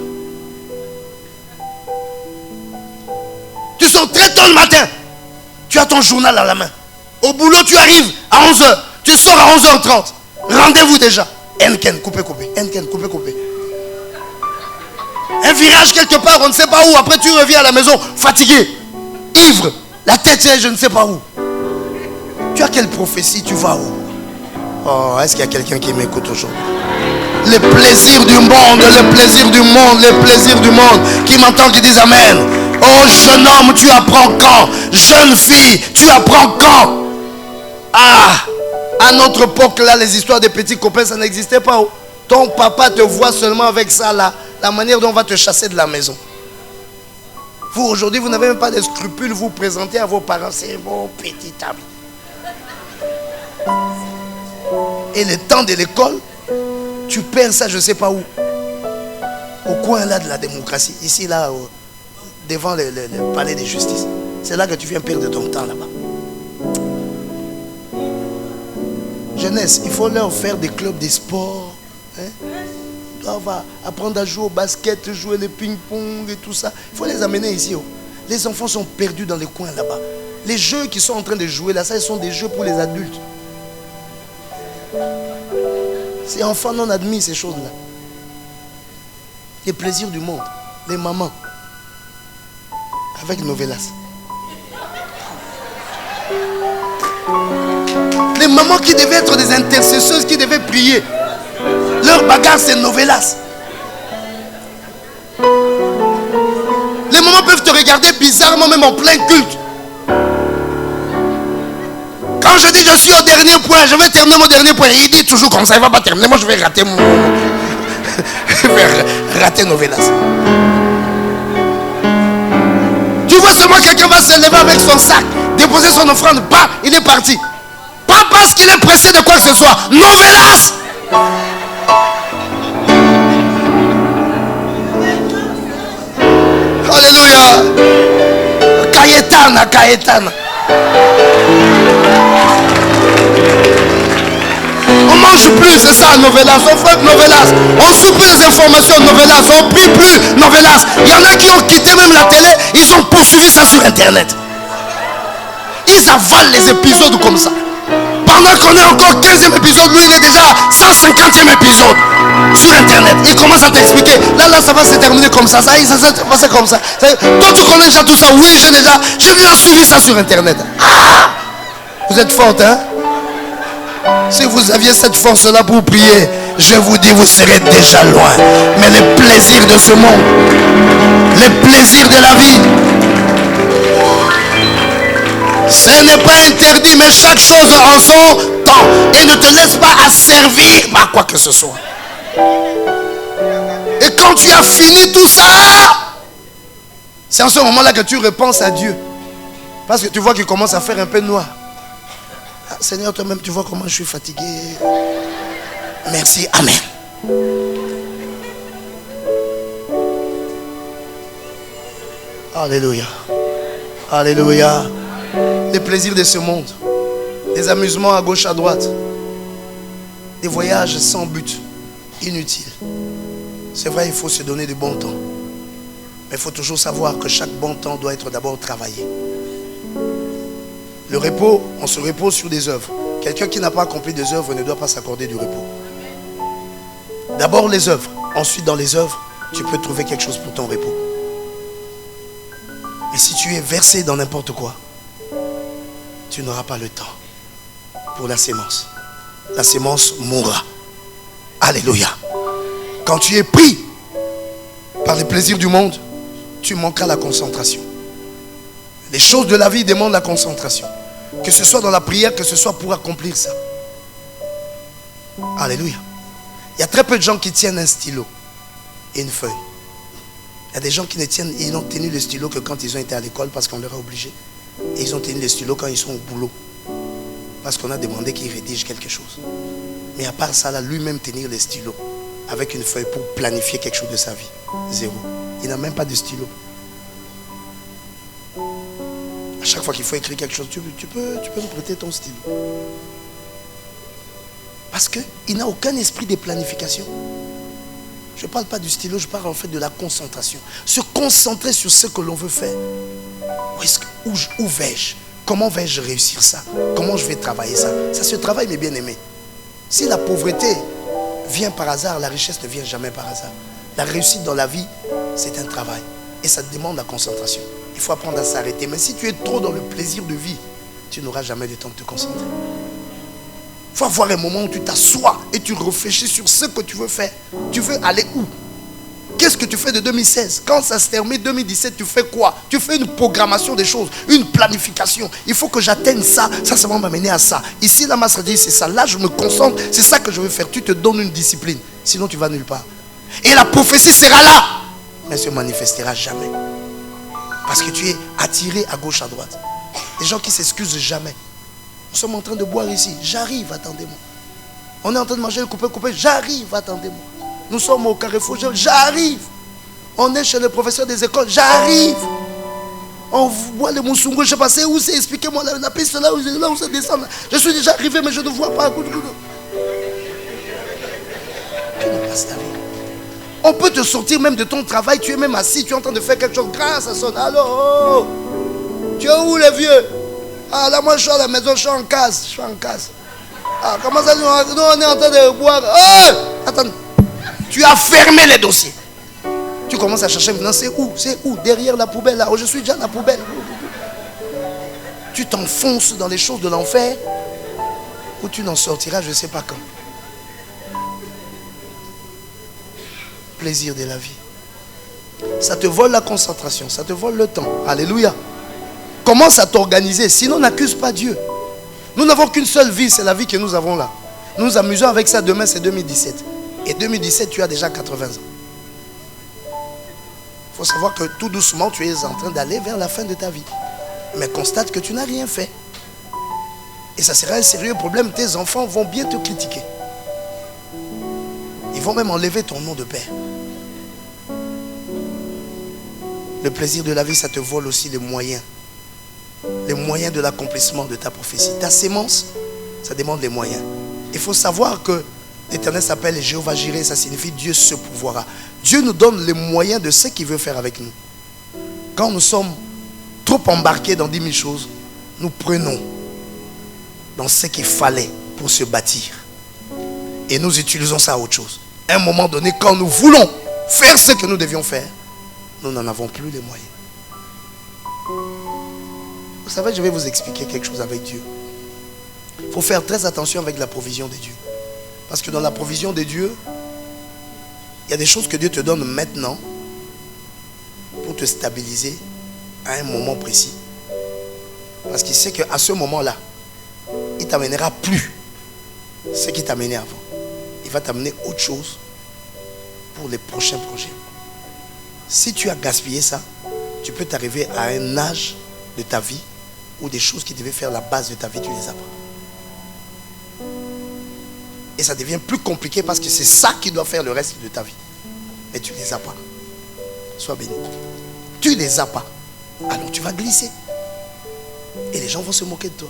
Tu sors très tôt le matin. Tu as ton journal à la main. Au boulot, tu arrives à 11h. Tu sors à 11h30. Rendez-vous déjà. Heineken, coupé. Heineken, coupé. Un virage quelque part, on ne sait pas où. Après, tu reviens à la maison fatigué, ivre. La tête est je ne sais pas où. Tu as quelle prophétie? Tu vas où? Oh, est-ce qu'il y a quelqu'un qui m'écoute aujourd'hui? Les plaisirs du monde, qui m'entendent, qui disent amen. Oh, jeune homme, tu apprends quand? Jeune fille, tu apprends quand? Ah, à notre époque là, les histoires des petits copains, ça n'existait pas. Ton papa te voit seulement avec ça là, la manière dont on va te chasser de la maison. Vous aujourd'hui, vous n'avez même pas de scrupules, vous présentez à vos parents, c'est mon petit ami. Et le temps de l'école, tu perds ça, je ne sais pas où. Au coin là de la démocratie, ici là, devant le palais de justice. C'est là que tu viens perdre ton temps là-bas. Jeunesse, il faut leur faire des clubs de sport. Ils doivent apprendre à jouer au basket, jouer le ping-pong et tout ça. Il faut les amener ici. Les enfants sont perdus dans les coins là-bas. Les jeux qu'ils sont en train de jouer là, ça, ce sont des jeux pour les adultes. Ces enfants non admis ces choses-là. Les plaisirs du monde. Les mamans. Avec Novelas. Les mamans qui devaient être des intercesseuses, qui devaient prier. Leur bagarre c'est Novelas. Les mamans peuvent te regarder bizarrement même en plein culte. Quand Quand je dis je suis au dernier point, je vais terminer mon dernier point. Il dit toujours comme ça, il ne va pas terminer. Moi, je vais rater mon... je vais rater Novelas. Tu vois seulement quelqu'un va se lever avec son sac, déposer son offrande, bah, il est parti. Pas parce qu'il est pressé de quoi que ce soit. Novelas. Alléluia. Caétane. On mange plus, c'est ça, Novelas. On fait Novelas. On soupe les informations, Novelas. On prie plus, Novelas. Il y en a qui ont quitté même la télé, ils ont poursuivi ça sur Internet. Ils avalent les épisodes comme ça. Pendant qu'on est encore 15e épisode, lui il est déjà 150e épisode sur Internet. Il commence à t'expliquer. Là, ça va se terminer comme ça. Ça va se passer comme ça. Toi, tu connais déjà tout ça. Oui, j'ai déjà suivi ça sur Internet. Ah, vous êtes forte, hein? Si vous aviez cette force-là pour prier, je vous dis, vous serez déjà loin. Mais les plaisirs de ce monde, les plaisirs de la vie, ce n'est pas interdit, mais chaque chose en son temps. Et ne te laisse pas asservir par quoi que ce soit. Et quand tu as fini tout ça, c'est en ce moment-là que tu repenses à Dieu. Parce que tu vois qu'il commence à faire un peu noir. Ah, Seigneur, toi-même, tu vois comment je suis fatigué. Merci, amen. Alléluia. Alléluia. Les plaisirs de ce monde, des amusements à gauche, à droite, des voyages sans but, inutiles. C'est vrai, il faut se donner du bon temps. Mais il faut toujours savoir que chaque bon temps doit être d'abord travaillé. Le repos, on se repose sur des œuvres. Quelqu'un qui n'a pas accompli des œuvres ne doit pas s'accorder du repos. D'abord les œuvres. Ensuite, dans les œuvres, tu peux trouver quelque chose pour ton repos. Et si tu es versé dans n'importe quoi, tu n'auras pas le temps pour la sémence. La sémence mourra. Alléluia. Quand tu es pris par les plaisirs du monde, tu manqueras la concentration. Les choses de la vie demandent la concentration. Que ce soit dans la prière, que ce soit pour accomplir ça. Alléluia. Il y a très peu de gens qui tiennent un stylo et une feuille. Il y a des gens qui ils n'ont tenu le stylo que quand ils ont été à l'école parce qu'on leur a obligé. Et ils ont tenu le stylo quand ils sont au boulot. Parce qu'on a demandé qu'ils rédigent quelque chose. Mais à part ça, là, lui-même tenir le stylo avec une feuille pour planifier quelque chose de sa vie. Zéro. Il n'a même pas de stylo. À chaque fois qu'il faut écrire quelque chose, tu peux me prêter ton stylo. Parce qu'il n'a aucun esprit de planification. Je ne parle pas du stylo, je parle en fait de la concentration. Se concentrer sur ce que l'on veut faire. Où vais-je? Comment vais-je réussir ça? Comment je vais travailler ça? Ça se travaille, mes bien-aimés. Si la pauvreté vient par hasard, la richesse ne vient jamais par hasard. La réussite dans la vie, c'est un travail. Et ça demande la concentration. Il faut apprendre à s'arrêter. Mais si tu es trop dans le plaisir de vie, tu n'auras jamais le temps de te concentrer. Il faut avoir un moment où tu t'assois et tu réfléchis sur ce que tu veux faire. Tu veux aller où? Qu'est-ce que tu fais de 2016? Quand ça se termine 2017, tu fais quoi? Tu fais une programmation des choses, une planification. Il faut que j'atteigne ça. Ça va m'amener à ça. Ici, la masse dit c'est ça. Là, je me concentre. C'est ça que je veux faire. Tu te donnes une discipline. Sinon, tu vas nulle part. Et la prophétie sera là, mais elle ne se manifestera jamais. Parce que tu es attiré à gauche, à droite. Des gens qui s'excusent jamais. Nous sommes en train de boire ici. J'arrive, attendez-moi. On est en train de manger le coupé, j'arrive, attendez-moi. Nous sommes au Carrefour, j'arrive. On est chez le professeur des écoles, j'arrive. On voit le Moussoungo, je sais pas où c'est, expliquez-moi la piste là où on se descend. Je suis déjà arrivé, mais je ne vois pas. On peut te sortir même de ton travail, tu es même assis, tu es en train de faire quelque chose, grâce à son allô. Tu es où les vieux? Ah là, moi je suis à la maison, je suis en case. Ah, comment ça, nous on est en train de boire. Oh, attends. Tu as fermé les dossiers. Tu commences à chercher maintenant, c'est où? Derrière la poubelle là. Oh, je suis déjà à la poubelle. Tu t'enfonces dans les choses de l'enfer où tu n'en sortiras je ne sais pas quand. Plaisir de la vie. Ça te vole la concentration, ça te vole le temps. Alléluia. Commence à t'organiser, sinon n'accuse pas Dieu. Nous n'avons qu'une seule vie, c'est la vie que nous avons là. Nous nous amusons avec ça, demain c'est 2017. Et 2017, tu as déjà 80 ans. Il faut savoir que tout doucement, tu es en train d'aller vers la fin de ta vie. Mais constate que tu n'as rien fait. Et ça sera un sérieux problème. Tes enfants vont bien te critiquer. Ils vont même enlever ton nom de père. Le plaisir de la vie, ça te vole aussi les moyens. Les moyens de l'accomplissement de ta prophétie. Ta sémence, ça demande les moyens. Il faut savoir que l'Éternel s'appelle Jéhovah Jireh, ça signifie Dieu se pourvoira. Dieu nous donne les moyens de ce qu'il veut faire avec nous. Quand nous sommes trop embarqués dans 10 000 choses, nous prenons dans ce qu'il fallait pour se bâtir. Et nous utilisons ça à autre chose. À un moment donné, quand nous voulons faire ce que nous devions faire, nous n'en avons plus les moyens. Vous savez, je vais vous expliquer quelque chose avec Dieu. Il faut faire très attention avec la provision de Dieu. Parce que dans la provision de Dieu, il y a des choses que Dieu te donne maintenant pour te stabiliser à un moment précis. Parce qu'il sait qu'à ce moment-là, il ne t'amènera plus ce qui t'amenait avant. Il va t'amener autre chose pour les prochains projets. Si tu as gaspillé ça, tu peux t'arriver à un âge de ta vie où des choses qui devaient faire la base de ta vie, tu les as pas. Et ça devient plus compliqué parce que c'est ça qui doit faire le reste de ta vie. Mais tu ne les as pas. Sois béni. Tu ne les as pas. Alors tu vas glisser. Et les gens vont se moquer de toi.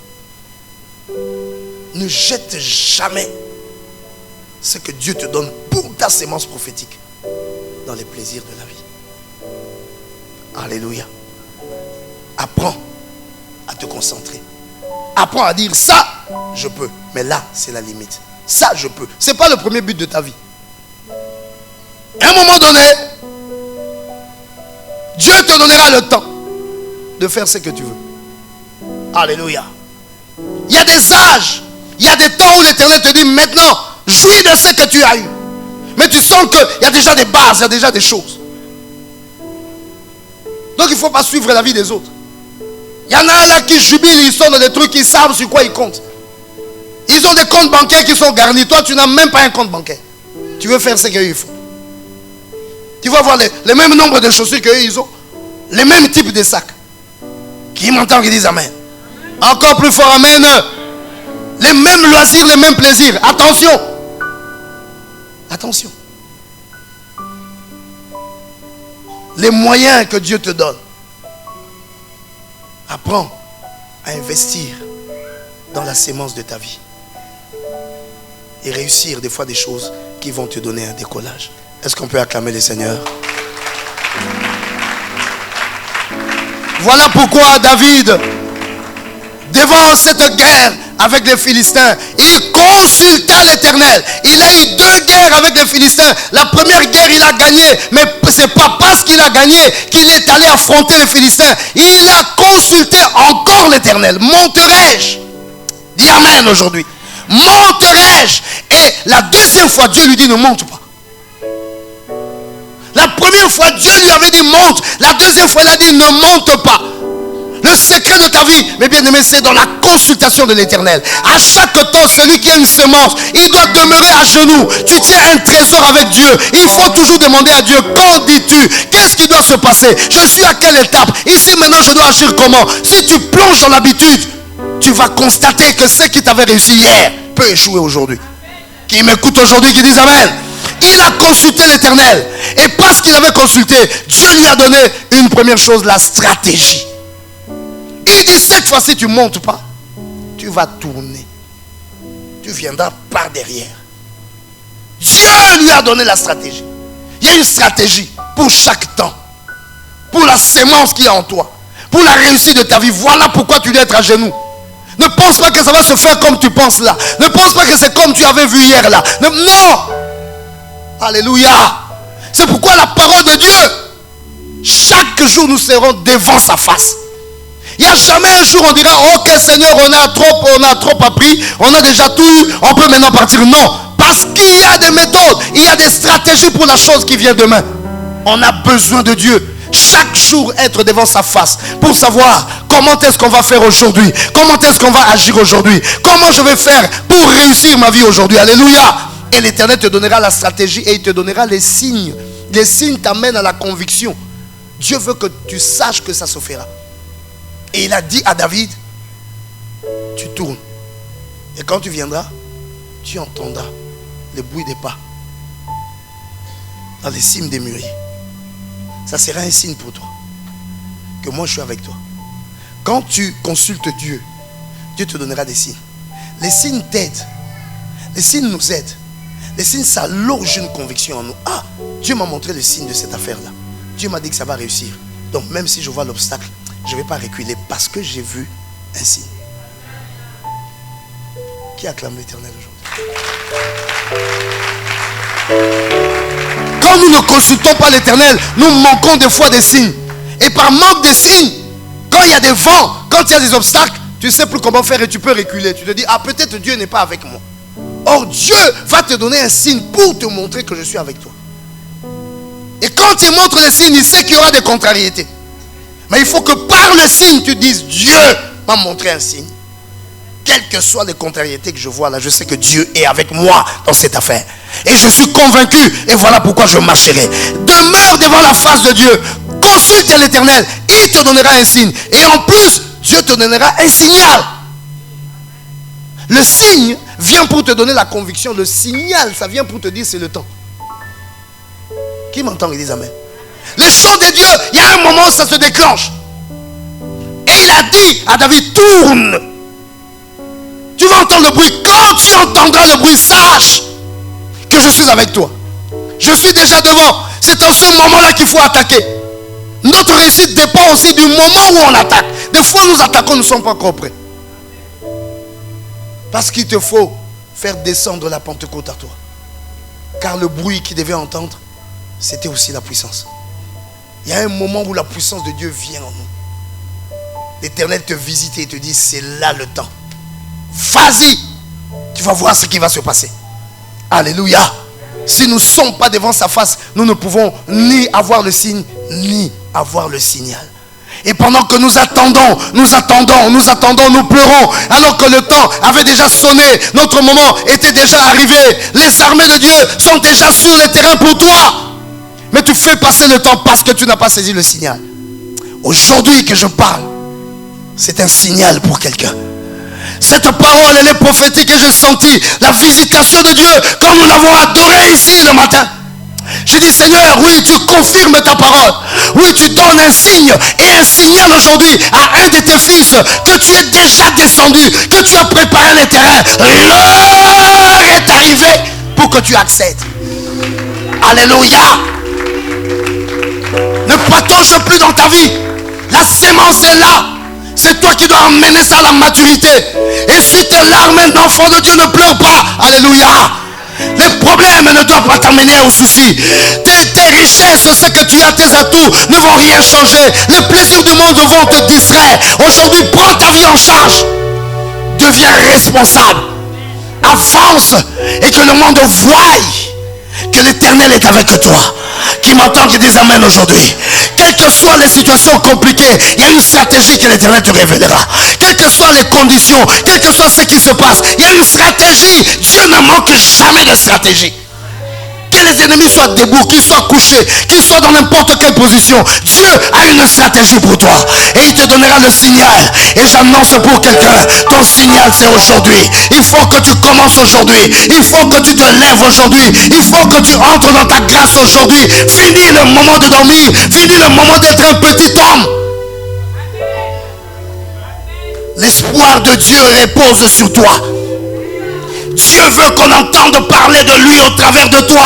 Ne jette jamais ce que Dieu te donne pour ta sémence prophétique dans les plaisirs de la vie. Alléluia. Apprends à te concentrer. Apprends à dire ça, je peux. Mais là, c'est la limite. Ça, je peux. Ce n'est pas le premier but de ta vie. À un moment donné, Dieu te donnera le temps de faire ce que tu veux. Alléluia. Il y a des âges, il y a des temps où l'Éternel te dit maintenant, jouis de ce que tu as eu. Mais tu sens qu'il y a déjà des bases, il y a déjà des choses. Donc il ne faut pas suivre la vie des autres. Il y en a là qui jubilent, ils sont dans des trucs, ils savent sur quoi ils comptent. Ils ont des comptes bancaires qui sont garnis. Toi, tu n'as même pas un compte bancaire. Tu veux faire ce qu'ils font. Tu vas avoir les mêmes nombres de chaussures qu'eux, ils ont. Les mêmes types de sacs. Qui m'entendent, qui disent Amen. Encore plus fort, Amen. Les mêmes loisirs, les mêmes plaisirs. Attention. Attention. Les moyens que Dieu te donne. Apprends à investir dans la sémence de ta vie. Et réussir des fois des choses qui vont te donner un décollage. Est-ce qu'on peut acclamer le Seigneur? Voilà pourquoi David, devant cette guerre avec les Philistins, il consulta l'Éternel. Il a eu 2 guerres avec les Philistins. La première guerre, il a gagné. Mais ce n'est pas parce qu'il a gagné qu'il est allé affronter les Philistins. Il a consulté encore l'Éternel. Monterai-je? Dis Amen aujourd'hui. Monterai-je? Et la deuxième fois, Dieu lui dit ne monte pas. La première fois, Dieu lui avait dit monte. La deuxième fois, il a dit ne monte pas. Le secret de ta vie, mes bien-aimés, c'est dans la consultation de l'Éternel. À chaque temps, celui qui a une semence, il doit demeurer à genoux. Tu tiens un trésor avec Dieu. Il faut toujours demander à Dieu, qu'en dis-tu? Qu'est-ce qui doit se passer? Je suis à quelle étape? Ici maintenant, je dois agir comment? Si tu plonges dans l'habitude, tu vas constater que ce qui t'avait réussi hier peut échouer aujourd'hui. Qui m'écoute aujourd'hui, qui dit Amen. Il a consulté l'Éternel. Et parce qu'il avait consulté, Dieu lui a donné une première chose, la stratégie. Il dit cette fois-ci tu ne montes pas. Tu vas tourner. Tu viendras par derrière. Dieu lui a donné la stratégie. Il y a une stratégie pour chaque temps. Pour la sémence qui est en toi. Pour la réussite de ta vie. Voilà pourquoi tu dois être à genoux. Ne pense pas que ça va se faire comme tu penses là. Ne pense pas que c'est comme tu avais vu hier là. Non. Alléluia. C'est pourquoi la parole de Dieu, chaque jour nous serons devant sa face. Il n'y a jamais un jour où on dira ok Seigneur, on a trop appris, on a déjà tout eu, on peut maintenant partir. Non, parce qu'il y a des méthodes, il y a des stratégies pour la chose qui vient demain. On a besoin de Dieu. Chaque chaque jour être devant sa face pour savoir comment est-ce qu'on va faire aujourd'hui, comment est-ce qu'on va agir aujourd'hui, comment je vais faire pour réussir ma vie aujourd'hui. Alléluia. Et l'Éternel te donnera la stratégie et il te donnera les signes. Les signes t'amènent à la conviction. Dieu veut que tu saches que ça se fera. Et il a dit à David, tu tournes. Et quand tu viendras, tu entendras le bruit des pas dans les cimes des mûriers. Ça sera un signe pour toi que moi je suis avec toi. Quand tu consultes Dieu, Dieu te donnera des signes. Les signes t'aident. Les signes nous aident. Les signes, ça loge une conviction en nous. Ah, Dieu m'a montré le signe de cette affaire-là. Dieu m'a dit que ça va réussir. Donc même si je vois l'obstacle, je ne vais pas reculer parce que j'ai vu un signe. Qui acclame l'Éternel aujourd'hui? Quand nous ne consultons pas l'Éternel, nous manquons des fois des signes. Et par manque de signes, quand il y a des vents, quand il y a des obstacles, tu ne sais plus comment faire et tu peux reculer. Tu te dis, ah peut-être Dieu n'est pas avec moi. Or Dieu va te donner un signe pour te montrer que je suis avec toi. Et quand il montre le signe, il sait qu'il y aura des contrariétés. Mais il faut que par le signe, tu dises, Dieu m'a montré un signe. Quelles que soient les contrariétés que je vois là, je sais que Dieu est avec moi dans cette affaire. Et je suis convaincu, et voilà pourquoi je marcherai. Demeure devant la face de Dieu. Consulte l'Éternel, il te donnera un signe. Et en plus, Dieu te donnera un signal. Le signe vient pour te donner la conviction. Le signal, ça vient pour te dire c'est le temps. Qui m'entend et dit amen? Les choses de Dieu, il y a un moment où ça se déclenche. Et il a dit à David, tourne. Tu vas entendre le bruit. Quand tu entendras le bruit, sache que je suis avec toi. Je suis déjà devant. C'est en ce moment-là qu'il faut attaquer. Notre réussite dépend aussi du moment où on attaque. Des fois, nous attaquons, nous ne sommes pas encore prêts. Parce qu'il te faut faire descendre la Pentecôte à toi. Car le bruit qu'il devait entendre, c'était aussi la puissance. Il y a un moment où la puissance de Dieu vient en nous. L'Éternel te visite et te dit, c'est là le temps. Vas-y, tu vas voir ce qui va se passer. Alléluia. Si nous ne sommes pas devant sa face, nous ne pouvons ni avoir le signe, ni avoir le signal. Et pendant que nous attendons, nous pleurons, alors que le temps avait déjà sonné, notre moment était déjà arrivé. Les armées de Dieu sont déjà sur le terrain pour toi. Mais tu fais passer le temps parce que tu n'as pas saisi le signal. Aujourd'hui que je parle, c'est un signal pour quelqu'un. Cette parole, elle est prophétique et j'ai senti la visitation de Dieu quand nous l'avons adoré ici le matin. J'ai dit, Seigneur, oui, tu confirmes ta parole. Oui, tu donnes un signe et un signal aujourd'hui à un de tes fils que tu es déjà descendu, que tu as préparé les terrains. L'heure est arrivée pour que tu accèdes. Alléluia. Ne patauge plus dans ta vie. La sémence est là. C'est toi qui dois emmener ça à la maturité. Et si tes larmes, un enfant de Dieu, ne pleure pas. Alléluia. Les problèmes ne doivent pas t'amener au souci. Tes richesses, ce que tu as, tes atouts ne vont rien changer. Les plaisirs du monde vont te distraire. Aujourd'hui, prends ta vie en charge. Deviens responsable. Avance et que le monde voie que l'Éternel est avec toi. Qui m'entend, qui dit amen aujourd'hui. Quelles que soient les situations compliquées, il y a une stratégie que l'Éternel te révélera. Quelles que soient les conditions, quel que soit ce qui se passe, il y a une stratégie. Dieu ne manque jamais de stratégie. Que les ennemis soient debout, qu'ils soient couchés, qu'ils soient dans n'importe quelle position, Dieu a une stratégie pour toi. Et il te donnera le signal. Et j'annonce pour quelqu'un, ton signal c'est aujourd'hui. Il faut que tu commences aujourd'hui. Il faut que tu te lèves aujourd'hui. Il faut que tu entres dans ta grâce aujourd'hui. Finis le moment de dormir. Finis le moment d'être un petit homme. L'espoir de Dieu repose sur toi. Dieu veut qu'on entende parler de lui au travers de toi.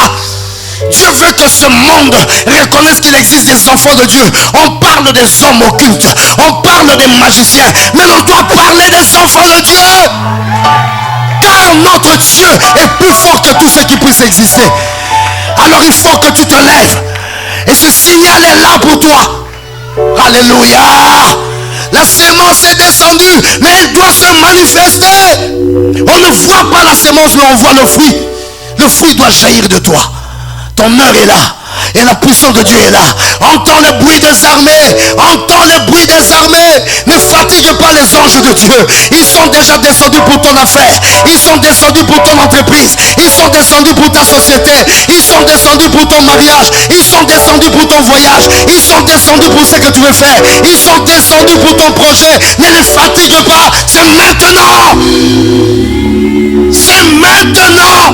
Dieu veut que ce monde reconnaisse qu'il existe des enfants de Dieu. On parle des hommes occultes, on parle des magiciens, mais on doit parler des enfants de Dieu. Car notre Dieu est plus fort que tout ce qui puisse exister. Alors il faut que tu te lèves. Et ce signal est là pour toi. Alléluia. La sémence est descendue, mais elle doit se manifester. On ne voit pas la sémence, mais on voit le fruit. Le fruit doit jaillir de toi. Ton heure est là. Et la puissance de Dieu est là. Entends le bruit des armées. Entends le bruit des armées. Ne fatigue pas les anges de Dieu. Ils sont déjà descendus pour ton affaire. Ils sont descendus pour ton entreprise. Ils sont descendus pour ta société. Ils sont descendus pour ton mariage. Ils sont descendus pour ton voyage. Ils sont descendus pour ce que tu veux faire. Ils sont descendus pour ton projet. Ne les fatigue pas. C'est maintenant. C'est maintenant.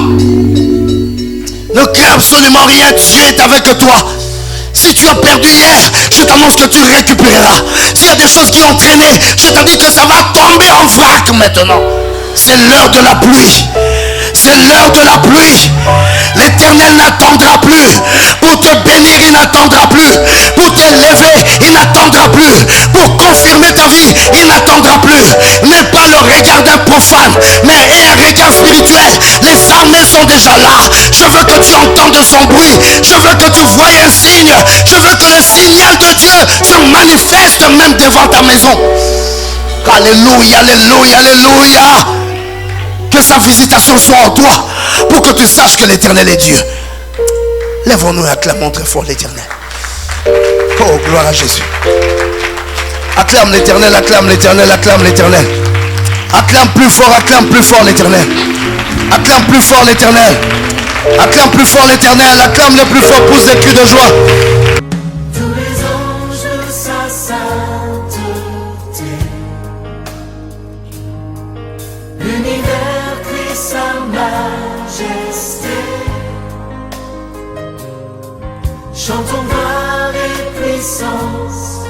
Ne crains absolument rien. Dieu est avec toi. Si tu as perdu hier, je t'annonce que tu récupéreras. S'il y a des choses qui ont traîné, je te dis que ça va tomber en vrac maintenant. C'est l'heure de la pluie. C'est l'heure de la pluie. L'Éternel n'attendra plus. Pour te bénir, il n'attendra plus. Pour t'élever, il n'attendra plus. Pour confirmer ta vie, il n'attendra plus. N'aie pas le regard d'un profane, mais aie un regard spirituel. Les armées sont déjà là. Je veux que tu entendes son bruit. Je veux que tu voies un signe. Je veux que le signal de Dieu se manifeste même devant ta maison. Alléluia, alléluia, alléluia. Que sa visitation soit en toi pour que tu saches que l'Éternel est Dieu. Lèvons-nous et acclamons très fort l'Éternel. Oh, gloire à Jésus. Acclame l'Éternel, acclame l'Éternel, acclame l'Éternel. Acclame plus fort l'Éternel. Acclame plus fort l'Éternel. Acclame plus fort l'Éternel. Acclame le plus fort, pousse des cris de joie. Tous les anges de sa sainteté, l'univers crie sa majesté. Chantons gloire et puissance